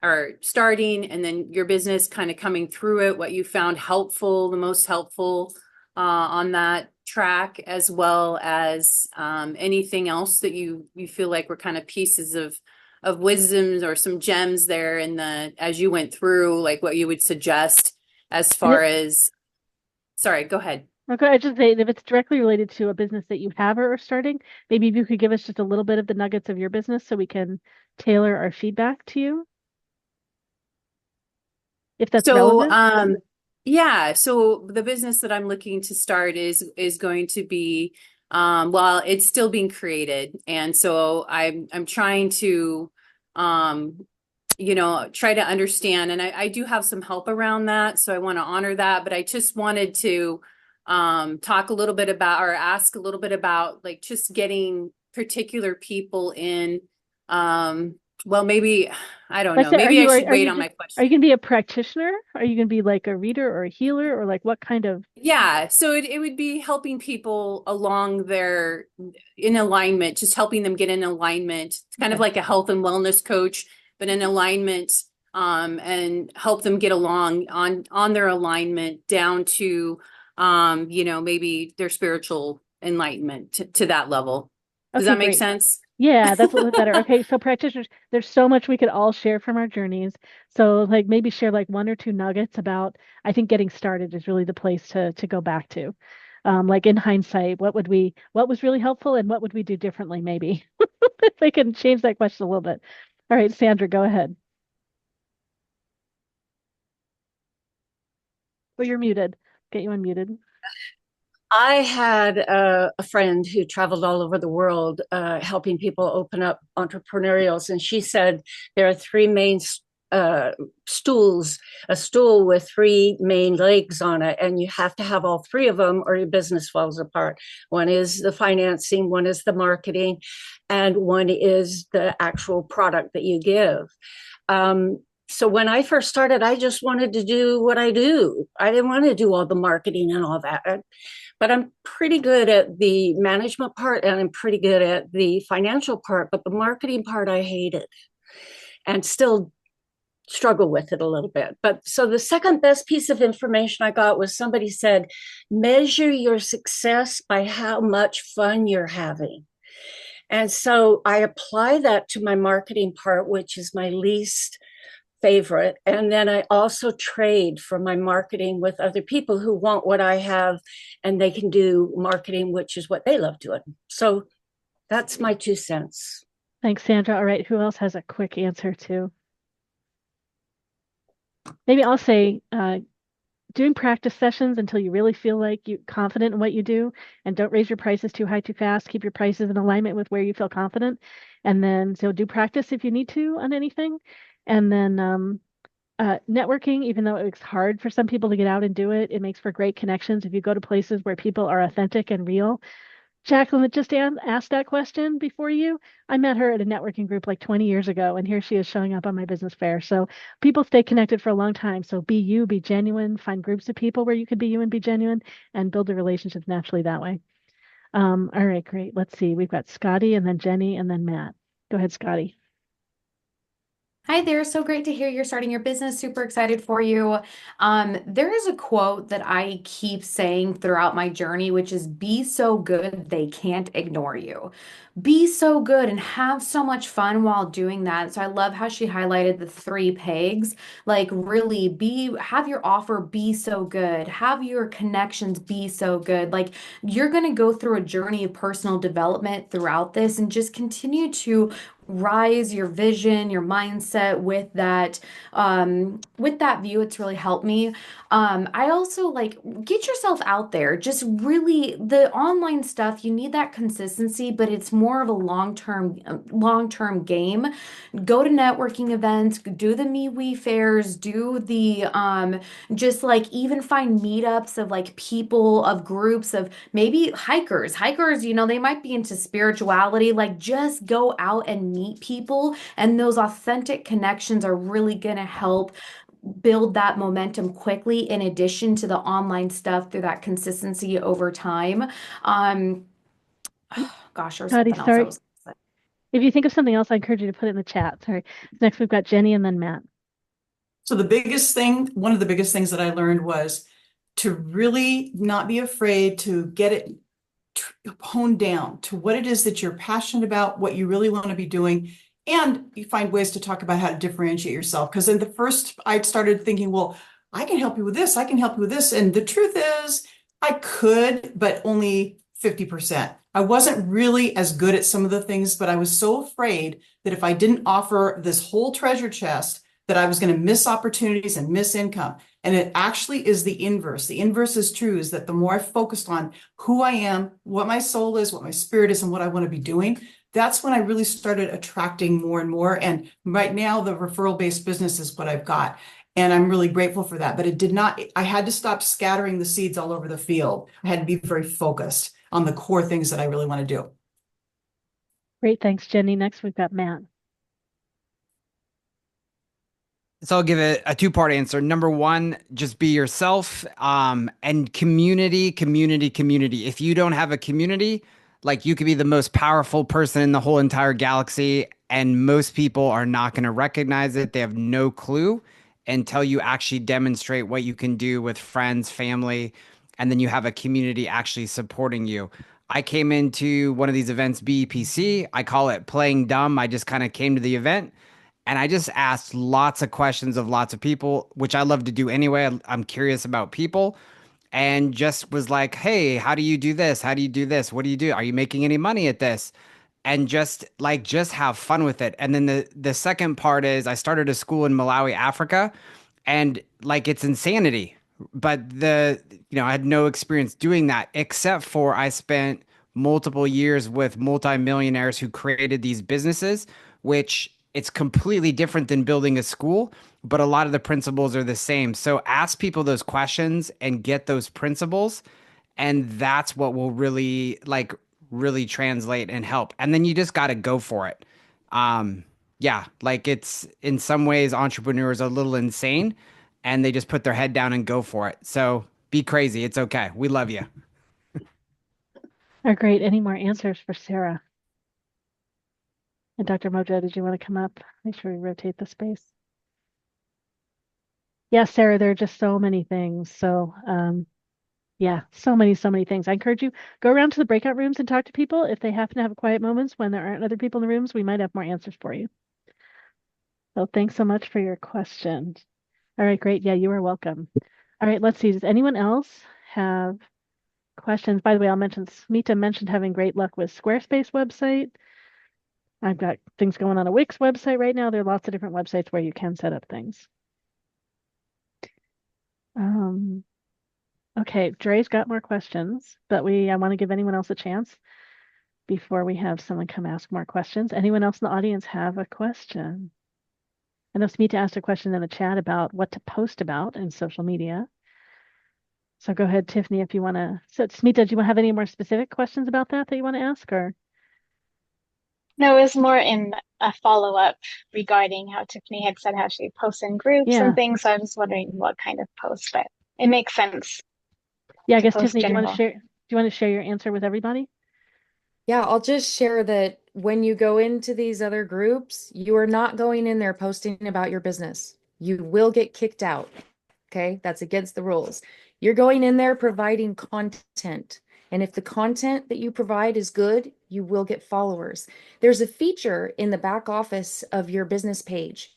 or starting and then your business kind of coming through it, what you found helpful, the most helpful on that track, as well as anything else that you feel like were kind of pieces of wisdoms or some gems there in as you went through, like what you would suggest as far as, sorry, go ahead. Okay, I just say if it's directly related to a business that you have or are starting, maybe if you could give us just a little bit of the nuggets of your business so we can tailor our feedback to you. If that's relevant. Yeah, so the business that I'm looking to start is going to be well, it's still being created, and so I'm trying to try to understand, and I do have some help around that, so I want to honor that, but I just wanted to talk a little bit about or ask a little bit about like just getting particular people in well, maybe, I don't know. Maybe I should wait on my question. Are you going to be a practitioner? Are you going to be like a reader or a healer or like what kind of? Yeah, so it would be helping people along in alignment, just helping them get in alignment. It's kind of like a health and wellness coach, but in alignment and help them get along on their alignment down to, maybe their spiritual enlightenment to that level. Does that make sense? Yeah, that's a little better. Okay, so practitioners, there's so much we could all share from our journeys. So like maybe share like 1 or 2 nuggets about, I think getting started is really the place to go back to. Like in hindsight, what was really helpful and what would we do differently, maybe? If they can change that question a little bit. All right, Sandra, go ahead. Oh, you're muted. Get you unmuted. I had a friend who traveled all over the world helping people open up entrepreneurials, and she said there are three main stools, a stool with three main legs on it, and you have to have all three of them or your business falls apart. One is the financing, one is the marketing, and one is the actual product that you give. So when I first started, I just wanted to do what I do. I didn't want to do all the marketing and all that. But I'm pretty good at the management part and I'm pretty good at the financial part, but the marketing part I hated and still struggle with it a little bit. But so the second best piece of information I got was somebody said, measure your success by how much fun you're having. And so I apply that to my marketing part, which is my least favorite. And then I also trade for my marketing with other people who want what I have and they can do marketing, which is what they love doing. So that's my 2 cents. Thanks, Sandra. All right, who else has a quick answer too? Maybe I'll say doing practice sessions until you really feel like you're confident in what you do, and don't raise your prices too high too fast. Keep your prices in alignment with where you feel confident. And then so do practice if you need to on anything. And then networking, even though it's hard for some people to get out and do it, it makes for great connections. If you go to places where people are authentic and real. Jacqueline that just asked that question before you, I met her at a networking group like 20 years ago, and here she is showing up on my business fair. So people stay connected for a long time. So be you, be genuine, find groups of people where you can be you and be genuine, and build the relationships naturally that way. All right, great. Let's see. We've got Scotty and then Jenny and then Matt. Go ahead, Scotty. Hi there. So great to hear you're starting your business. Super excited for you. There is a quote that I keep saying throughout my journey, which is be so good they can't ignore you. Be so good and have so much fun while doing that. So I love how she highlighted the three pegs. Like really have your offer be so good, have your connections be so good. Like you're going to go through a journey of personal development throughout this and just continue to rise your vision, your mindset with that view. It's really helped me. I also like get yourself out there. Just really the online stuff, you need that consistency, but it's more of a long-term game. Go to networking events, do the MeWe fairs, do the just like even find meetups of like people of groups of maybe hikers. Hikers, they might be into spirituality. Like just go out and meet people, and those authentic connections are really going to help build that momentum quickly in addition to the online stuff through that consistency over time. Gosh, there's Scotty, something else I sorry. was gonna say. If you think of something else, I encourage you to put it in the chat. Sorry. Next, we've got Jenny and then Matt. So one of the biggest things that I learned was to really not be afraid to get it honed down to what it is that you're passionate about, what you really want to be doing. And you find ways to talk about how to differentiate yourself. Because in the first, I started thinking, well, I can help you with this. I can help you with this. And the truth is I could, but only 50%. I wasn't really as good at some of the things, but I was so afraid that if I didn't offer this whole treasure chest, that I was going to miss opportunities and miss income. And it actually is the inverse. The inverse is true, is that the more I focused on who I am, what my soul is, what my spirit is, and what I want to be doing, that's when I really started attracting more and more. And right now, the referral-based business is what I've got. And I'm really grateful for that. But I had to stop scattering the seeds all over the field. I had to be very focused on the core things that I really want to do. Great. Thanks, Jenny. Next, we've got Matt. So I'll give it a two-part answer. Number one, just be yourself, and community. If you don't have a community, like you could be the most powerful person in the whole entire galaxy, and most people are not going to recognize it. They have no clue until you actually demonstrate what you can do with friends, family, and then you have a community actually supporting you. I came into one of these events, BEPC. I call it playing dumb. I just kind of came to the event. And I just asked lots of questions of lots of people, which I love to do anyway. I'm curious about people. and just was like, hey, how do you do this? How do you do this? What do you do? Are you making any money at this? And just have fun with it. And then the second part is I started a school in Malawi, Africa, and like it's insanity. But I had no experience doing that except for I spent multiple years with multimillionaires who created these businesses, which it's completely different than building a school, but a lot of the principles are the same. So ask people those questions and get those principles, and that's what will really translate and help. And then you just got to go for it. Yeah, like it's in some ways entrepreneurs are a little insane and they just put their head down and go for it. So be crazy. It's okay. We love you. Oh, great. Any more answers for Sarah? And Dr. Mojo, did you want to come up? Make sure we rotate the space. Yeah, Sarah, there are just so many things. So, yeah, so many things. I encourage you, go around to the breakout rooms and talk to people. If they happen to have quiet moments when there aren't other people in the rooms, we might have more answers for you. So thanks so much for your question. All right, great. Yeah, you are welcome. All right, let's see. Does anyone else have questions? By the way, I'll mention Smita mentioned having great luck with Squarespace website. I've got things going on a Wix website right now. There are lots of different websites where you can set up things. Okay, Dre's got more questions, but I want to give anyone else a chance before we have someone come ask more questions. Anyone else in the audience have a question? I know Smita asked a question in the chat about what to post about in social media. So go ahead, Tiffany, if you want to. So Smita, do you have any more specific questions about that you want to ask, or? No, it was more in a follow-up regarding how Tiffany had said how she posts in groups and things. So I was wondering what kind of post, but it makes sense. Yeah, I guess Tiffany, do you want to share your answer with everybody? Yeah, I'll just share that when you go into these other groups, you are not going in there posting about your business. You will get kicked out. Okay, that's against the rules. You're going in there providing content. And if the content that you provide is good, you will get followers. There's a feature in the back office of your business page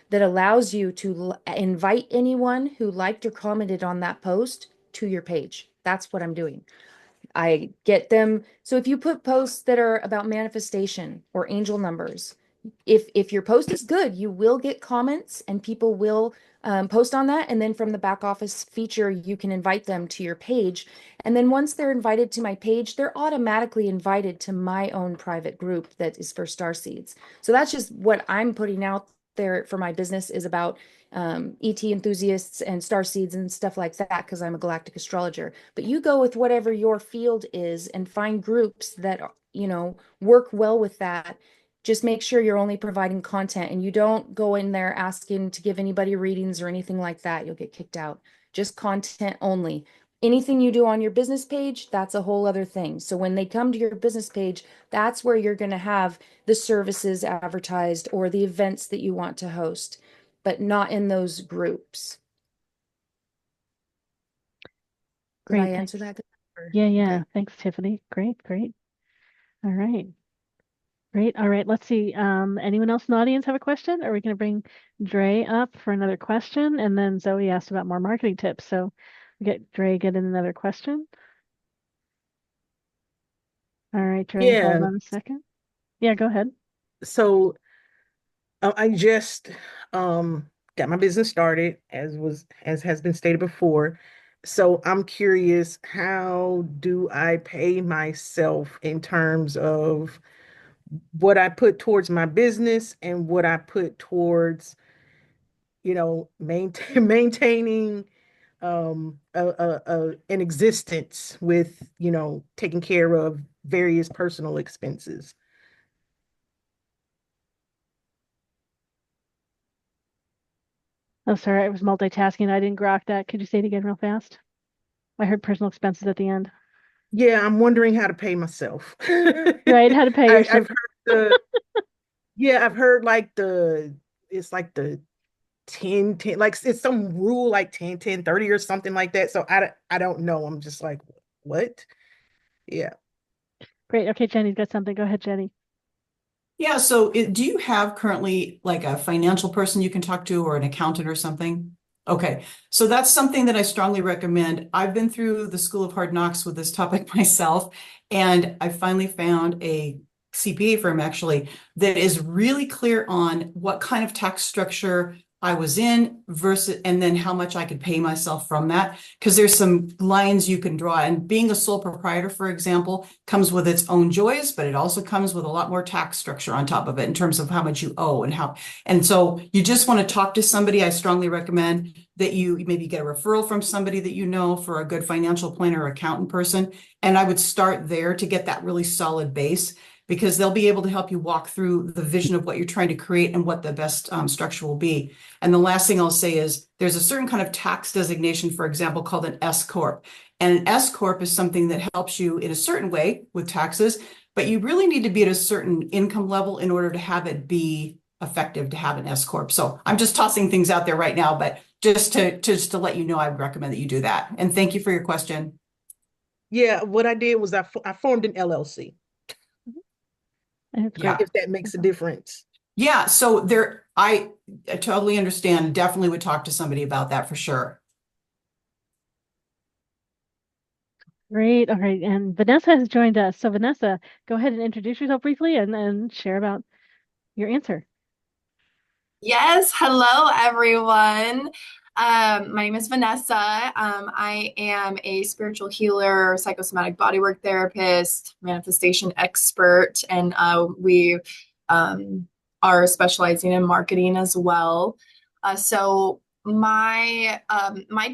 that allows you to invite anyone who liked or commented on that post to your page. That's what I'm doing. I get them. So if you put posts that are about manifestation or angel numbers, if your post is good, you will get comments and people will post on that. And then from the back office feature, you can invite them to your page. And then once they're invited to my page, they're automatically invited to my own private group that is for star seeds. So that's just what I'm putting out there for my business, is about ET enthusiasts and star seeds and stuff like that, because I'm a galactic astrologer. But you go with whatever your field is and find groups that, work well with that. Just make sure you're only providing content and you don't go in there asking to give anybody readings or anything like that. You'll get kicked out. Just content only. Anything you do on your business page, that's a whole other thing. So when they come to your business page, that's where you're going to have the services advertised or the events that you want to host, but not in those groups. Did I answer that? Yeah. Okay. Thanks, Tiffany. Great. All right. Great. All right. Let's see. Anyone else in the audience have a question? Are we going to bring Dre up for another question? And then Zoe asked about more marketing tips. So we get in another question. All right, Dre, hold on a second. Yeah, go ahead. So I just got my business started, as has been stated before. So I'm curious, how do I pay myself in terms of what I put towards my business and what I put towards, maintaining an existence with, taking care of various personal expenses. Oh, sorry, I was multitasking. I didn't grok that. Could you say it again real fast? I heard personal expenses at the end. Yeah, I'm wondering how to pay myself. Right, how to pay yourself. I've heard it's like the 10, 10, like it's some rule like 10, 10, 30 or something like that. So I don't know. I'm just like, what? Yeah. Great. Okay, Jenny's got something. Go ahead, Jenny. Yeah. So do you have currently like a financial person you can talk to or an accountant or something? Okay, so that's something that I strongly recommend. I've been through the School of Hard Knocks with this topic myself, and I finally found a CPA firm actually that is really clear on what kind of tax structure I was in versus, and then how much I could pay myself from that. Because there's some lines you can draw. And being a sole proprietor, for example, comes with its own joys, but it also comes with a lot more tax structure on top of it in terms of how much you owe and how. And so you just want to talk to somebody. I strongly recommend that you maybe get a referral from somebody that you know for a good financial planner or accountant person. And I would start there to get that really solid base, because they'll be able to help you walk through the vision of what you're trying to create and what the best structure will be. And the last thing I'll say is there's a certain kind of tax designation, for example, called an S Corp. And an S Corp is something that helps you in a certain way with taxes, but you really need to be at a certain income level in order to have it be effective to have an S Corp. So I'm just tossing things out there right now, but just to let you know, I would recommend that you do that. And thank you for your question. Yeah, what I did was I formed an LLC. Yeah. If that makes a difference. Yeah, so I totally understand. Definitely would talk to somebody about that for sure. Great. All right. And Vanessa has joined us. So Vanessa, go ahead and introduce yourself briefly and then share about your answer. Yes, hello everyone. My name is Vanessa. I am a spiritual healer, psychosomatic bodywork therapist, manifestation expert, and we are specializing in marketing as well. So my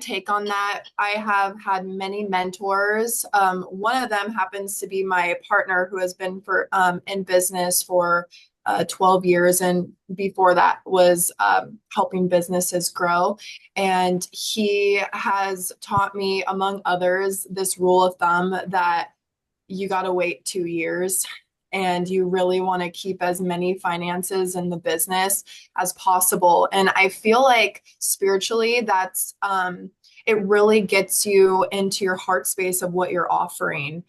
take on that, I have had many mentors. One of them happens to be my partner, who has been in business for 12 years, and before that was helping businesses grow. And he has taught me, among others, this rule of thumb that you got to wait 2 years, and you really want to keep as many finances in the business as possible. And I feel like spiritually, that's it really gets you into your heart space of what you're offering.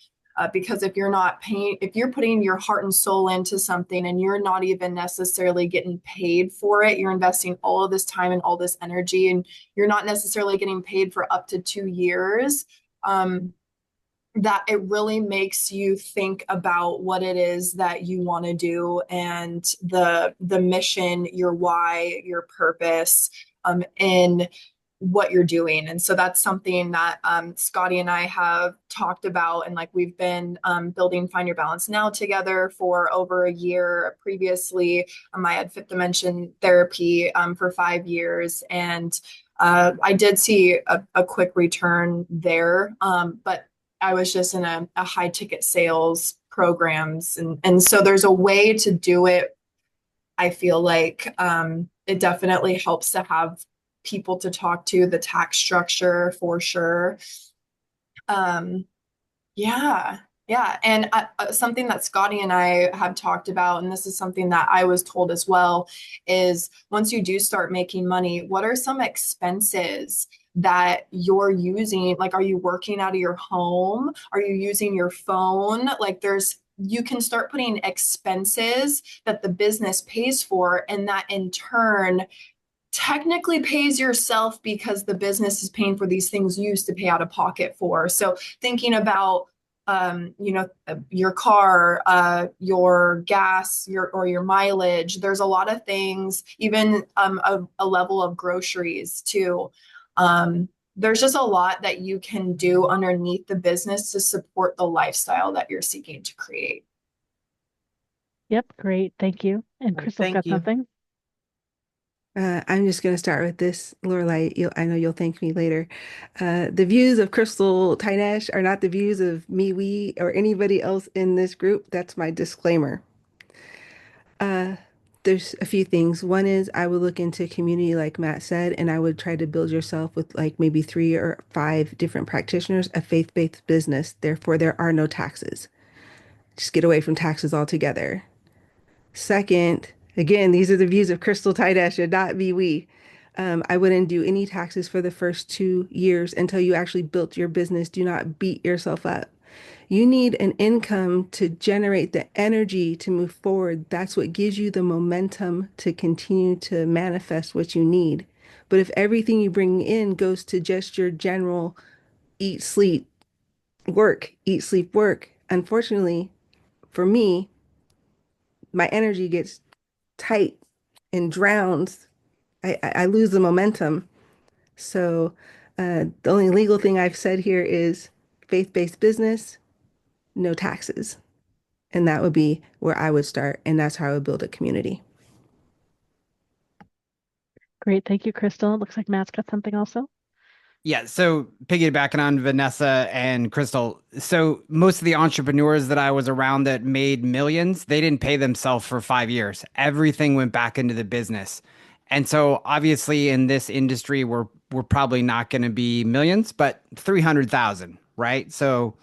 Because if you're putting your heart and soul into something and you're not even necessarily getting paid for it, you're investing all of this time and all this energy, and you're not necessarily getting paid for up to 2 years, that it really makes you think about what it is that you want to do, and the mission, your why, your purpose, in what you're doing. And so that's something that Scotty and I have talked about, and like we've been building Find Your Balance Now together for over a year. Previously, I had fifth dimension therapy for 5 years, and I did see a quick return there, but I was just in a high ticket sales programs, and so there's a way to do it. I feel like it definitely helps to have people to talk to, the tax structure for sure. Yeah. And something that Scotty and I have talked about, and this is something that I was told as well, is once you do start making money, what are some expenses that you're using? Like, are you working out of your home? Are you using your phone? Like, you can start putting expenses that the business pays for, and that in turn technically pays yourself, because the business is paying for these things you used to pay out of pocket for. So thinking about your car, your gas, your mileage. There's a lot of things, even a level of groceries too. There's just a lot that you can do underneath the business to support the lifestyle that you're seeking to create. Yep, great. Thank you. And Crystal's got something. I'm just going to start with this, Laureli. I know you'll thank me later. The views of Crystal Tynash are not the views of MeWe or anybody else in this group. That's my disclaimer. There's a few things. One is I would look into community, like Matt said, and I would try to build yourself with like maybe 3 or 5 different practitioners, a faith-based business. Therefore, there are no taxes. Just get away from taxes altogether. Second, again, these are the views of Crystal Tydash and not MeWe. I wouldn't do any taxes for the first 2 years until you actually built your business. Do not beat yourself up. You need an income to generate the energy to move forward. That's what gives you the momentum to continue to manifest what you need. But if everything you bring in goes to just your general eat, sleep, work, eat, sleep, work, unfortunately, for me, my energy gets tight and drowns. I lose the momentum. So the only legal thing I've said here is faith-based business, no taxes. And that would be where I would start. And that's how I would build a community. Great. Thank you, Crystal. Looks like Matt's got something also. Yeah, so piggybacking on Vanessa and Crystal, so most of the entrepreneurs that I was around that made millions, they didn't pay themselves for 5 years. Everything went back into the business. And so obviously in this industry, we're probably not going to be millions, but 300,000, right? So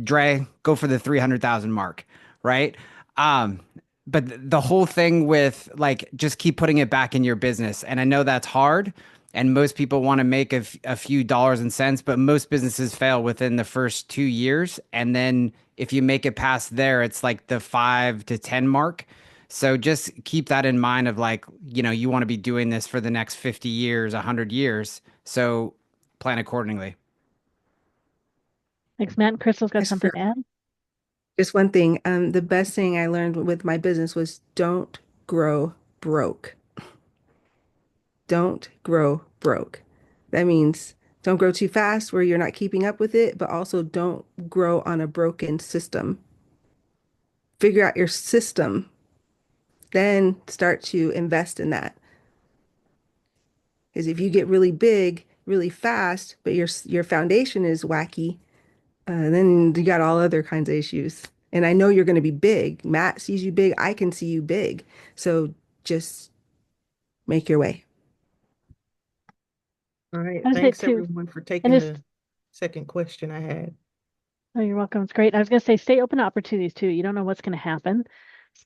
Dre, go for the 300,000 mark, right? Um, but the whole thing with like just keep putting it back in your business. And I know that's hard. And most people want to make a few dollars and cents, but most businesses fail within the first 2 years. And then if you make it past there, it's like the 5 to 10 mark. So just keep that in mind of like, you want to be doing this for the next 50 years, 100 years. So plan accordingly. Thanks, Matt. And Crystal's got something to add. Just one thing. The best thing I learned with my business was don't grow broke. Don't grow broke. That means don't grow too fast where you're not keeping up with it, but also don't grow on a broken system. Figure out your system, then start to invest in that. Because if you get really big, really fast, but your foundation is wacky, then you got all other kinds of issues. And I know you're going to be big. Matt sees you big. I can see you big. So just make your way. All right. I was Thanks too. everyone for taking the second question I had. Oh, you're welcome. It's great. I was going to say, stay open to opportunities too. You don't know what's going to happen.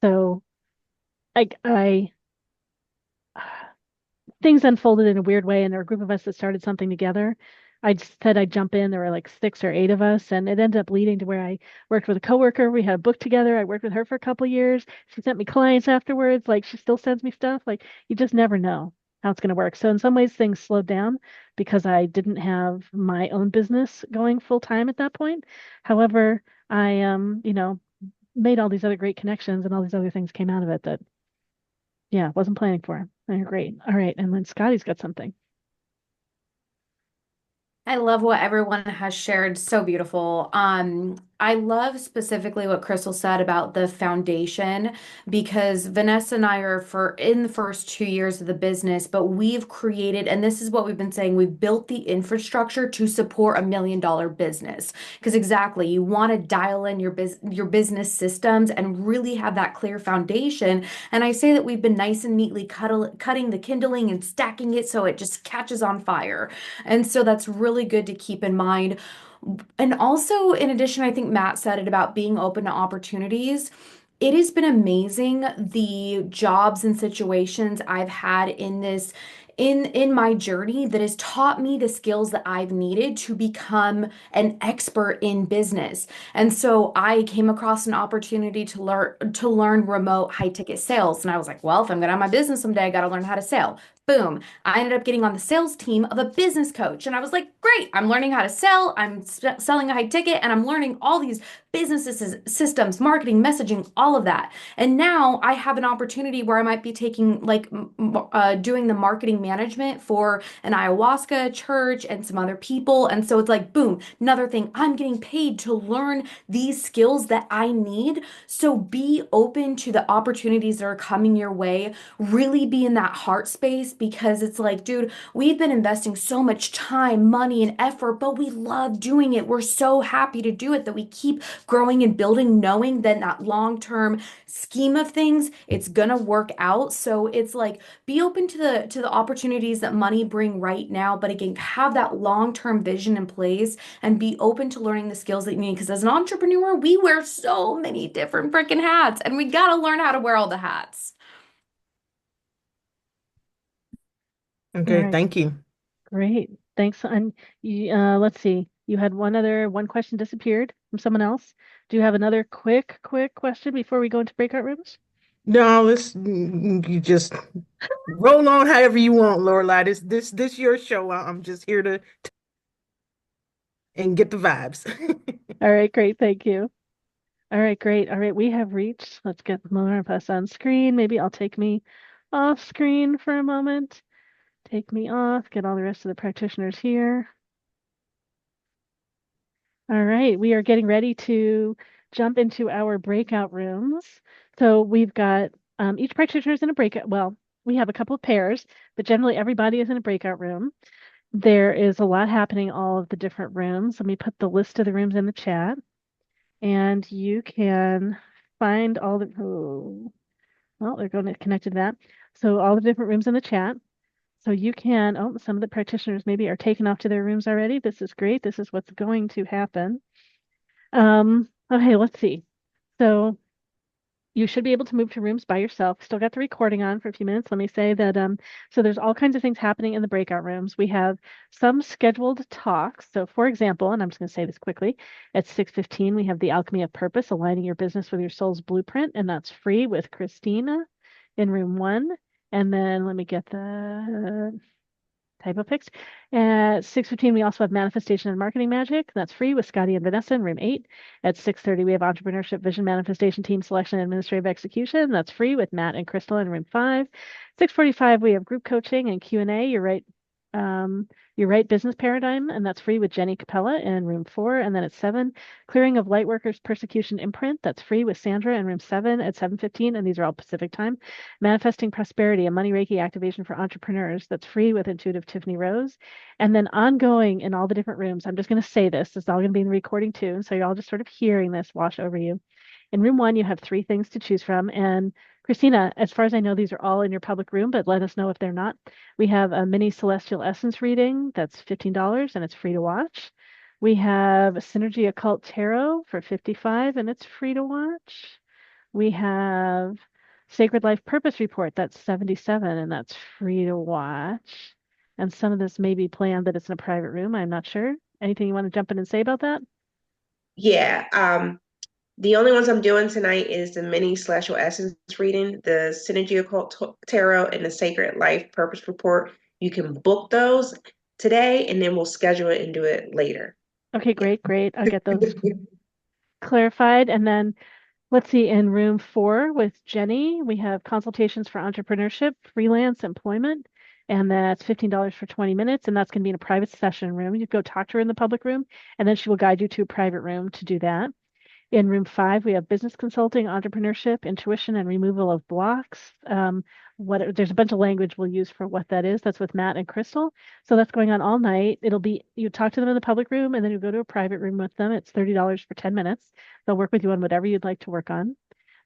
So I things unfolded in a weird way, and there were a group of us that started something together. I just said I'd jump in. There were like 6 or 8 of us, and it ended up leading to where I worked with a coworker. We had a book together. I worked with her for a couple of years. She sent me clients afterwards. Like she still sends me stuff. Like you just never know how it's going to work. So in some ways, things slowed down because I didn't have my own business going full time at that point. However, I made all these other great connections, and all these other things came out of it that wasn't planning for. They're great. All right, and then Scotty's got something. I love what everyone has shared. So beautiful. I love specifically what Crystal said about the foundation because Vanessa and I are in the first 2 years of the business, but we've created, and this is what we've been saying, we've built the infrastructure to support $1 million business. Because exactly, you want to dial in your business systems and really have that clear foundation. And I say that we've been nice and neatly cutting the kindling and stacking it so it just catches on fire. And so that's really good to keep in mind. And also, in addition, I think Matt said it about being open to opportunities. It has been amazing the jobs and situations I've had in my journey that has taught me the skills that I've needed to become an expert in business. And so I came across an opportunity to learn remote high ticket sales. And I was like, well, if I'm gonna have my business someday, I gotta learn how to sell. Boom. I ended up getting on the sales team of a business coach. And I was like, great, I'm learning how to sell. I'm selling a high ticket and I'm learning all these businesses, systems, marketing, messaging, all of that. And now I have an opportunity where I might be taking doing the marketing management for an ayahuasca church and some other people. And so it's like, boom, another thing. I'm getting paid to learn these skills that I need. So be open to the opportunities that are coming your way. Really be in that heart space because it's like, dude, we've been investing so much time, money, and effort, but we love doing it. We're so happy to do it that we keep growing and building, knowing that in that long-term scheme of things, it's gonna work out. So it's like, be open to the opportunities that money bring right now, but again, have that long-term vision in place and be open to learning the skills that you need. Because as an entrepreneur, we wear so many different freaking hats, and we gotta learn how to wear all the hats. Okay, right. thank you. Great. Thanks. And let's see. You had one question disappeared from someone else. Do you have another quick question before we go into breakout rooms? No, you just roll on however you want, Lorelai. This your show. I'm just here to and get the vibes. All right, great. Thank you. All right, great. All right, we have reached. Let's get more of us on screen. Maybe I'll take me off screen for a moment. Take me off, get all the rest of the practitioners here. All right, we are getting ready to jump into our breakout rooms. So we've got each practitioner is in a breakout. Well, we have a couple of pairs, but generally everybody is in a breakout room. There is a lot happening in all of the different rooms. Let me put the list of the rooms in the chat, and you can find all the. Oh, well, they're going to connect to that. So all the different rooms in the chat. So you can. Oh, some of the practitioners maybe are taken off to their rooms already. This is great. This is what's going to happen. Okay, let's see. So you should be able to move to rooms by yourself. Still got the recording on for a few minutes. Let me say that so there's all kinds of things happening in the breakout rooms. We have some scheduled talks. So for example, and I'm just going to say this quickly, at 6:15 we have the Alchemy of Purpose, aligning your business with your soul's blueprint, and that's free with Christina in room 1. And then let me get the typo fixed. At 6:15, we also have Manifestation and Marketing Magic. That's free with Scotty and Vanessa in room 8. At 6:30, we have Entrepreneurship, Vision, Manifestation, Team Selection, and Administrative Execution. That's free with Matt and Crystal in room 5. 6:45, we have Group Coaching and Q&A. Your right business paradigm, and that's free with Jenny Capella in room 4. And then at 7, Clearing of Lightworkers Persecution Imprint. That's free with Sandra in room 7 at 7:15, and these are all Pacific time. Manifesting Prosperity, a money Reiki activation for entrepreneurs. That's free with Intuitive Tiffany Rose. And then ongoing in all the different rooms, I'm just going to say this. It's all going to be in the recording too. And so you're all just sort of hearing this wash over you. In room 1, you have 3 things to choose from. And Christina, as far as I know, these are all in your public room, but let us know if they're not. We have a mini Celestial Essence reading that's $15 and it's free to watch. We have Synergy Occult Tarot for $55 and it's free to watch. We have Sacred Life Purpose Report, that's $77 and that's free to watch. And some of this may be planned that it's in a private room. I'm not sure. Anything you want to jump in and say about that? Yeah. The only ones I'm doing tonight is the mini Celestial Essence reading, the Synergy Occult Tarot, and the Sacred Life Purpose Report. You can book those today, and then we'll schedule it and do it later. Okay, great. I'll get those clarified. And then let's see, in room 4 with Jenny, we have consultations for entrepreneurship, freelance employment, and that's $15 for 20 minutes. And that's going to be in a private session room. You go talk to her in the public room, and then she will guide you to a private room to do that. In room 5, we have business consulting, entrepreneurship, intuition, and removal of blocks. There's a bunch of language we'll use for what that is. That's with Matt and Crystal. So that's going on all night. It'll be, you talk to them in the public room, and then you go to a private room with them. It's $30 for 10 minutes. They'll work with you on whatever you'd like to work on.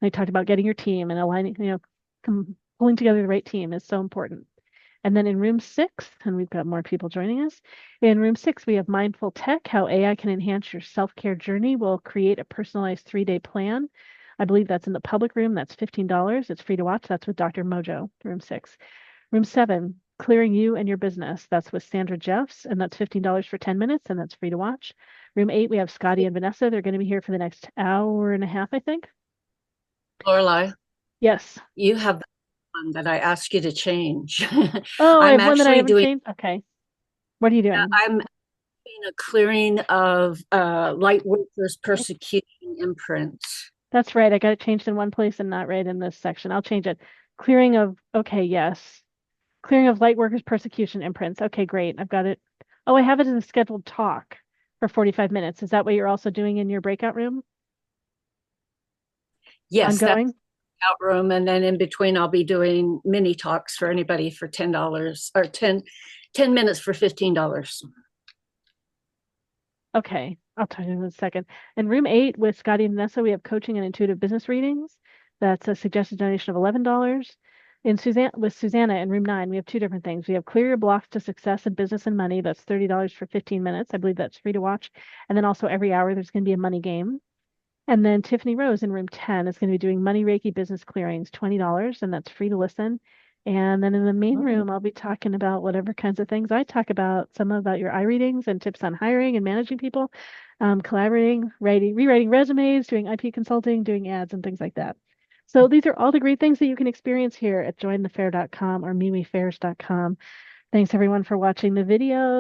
They talked about getting your team and aligning, pulling together the right team is so important. And then in room 6, and we've got more people joining us, in room 6, we have Mindful Tech, how AI can enhance your self-care journey. We'll create a personalized 3-day plan. I believe that's in the public room. That's $15. It's free to watch. That's with Dr. Mojo, room 6. Room 7, Clearing You and Your Business. That's with Sandra Jeffs, and that's $15 for 10 minutes, and that's free to watch. Room 8, we have Scotty and Vanessa. They're going to be here for the next hour and a half, I think. Lorelai, Yes. you have the one that I asked you to change. Oh, I I'm have one that I actually haven't doing, changed. Okay. What are you doing? I'm doing a clearing of light workers persecution imprints. That's right. I got it changed in one place and not right in this section. I'll change it. Clearing of, okay, yes. Clearing of light workers persecution imprints. Okay, great. I've got it. Oh, I have it as a scheduled talk for 45 minutes. Is that what you're also doing in your breakout room? Yes, ongoing? that's the out room. And then in between, I'll be doing mini talks for anybody for $10 or 10 minutes for $15. Okay, I'll tell you in a second. In room 8 with Scotty and Vanessa, we have coaching and intuitive business readings. That's a suggested donation of $11. With Susanna in room 9, we have 2 different things. We have Clear Your Blocks to Success in Business and Money. That's $30 for 15 minutes. I believe that's free to watch. And then also every hour, there's going to be a money game. And then Tiffany Rose in room 10 is going to be doing Money Reiki Business Clearings, $20, and that's free to listen. And then in the main room, I'll be talking about whatever kinds of things I talk about, some about your eye readings and tips on hiring and managing people, collaborating, rewriting resumes, doing IP consulting, doing ads and things like that. So these are all the great things that you can experience here at jointhefair.com or MeWeFairs.com. Thanks everyone for watching the video.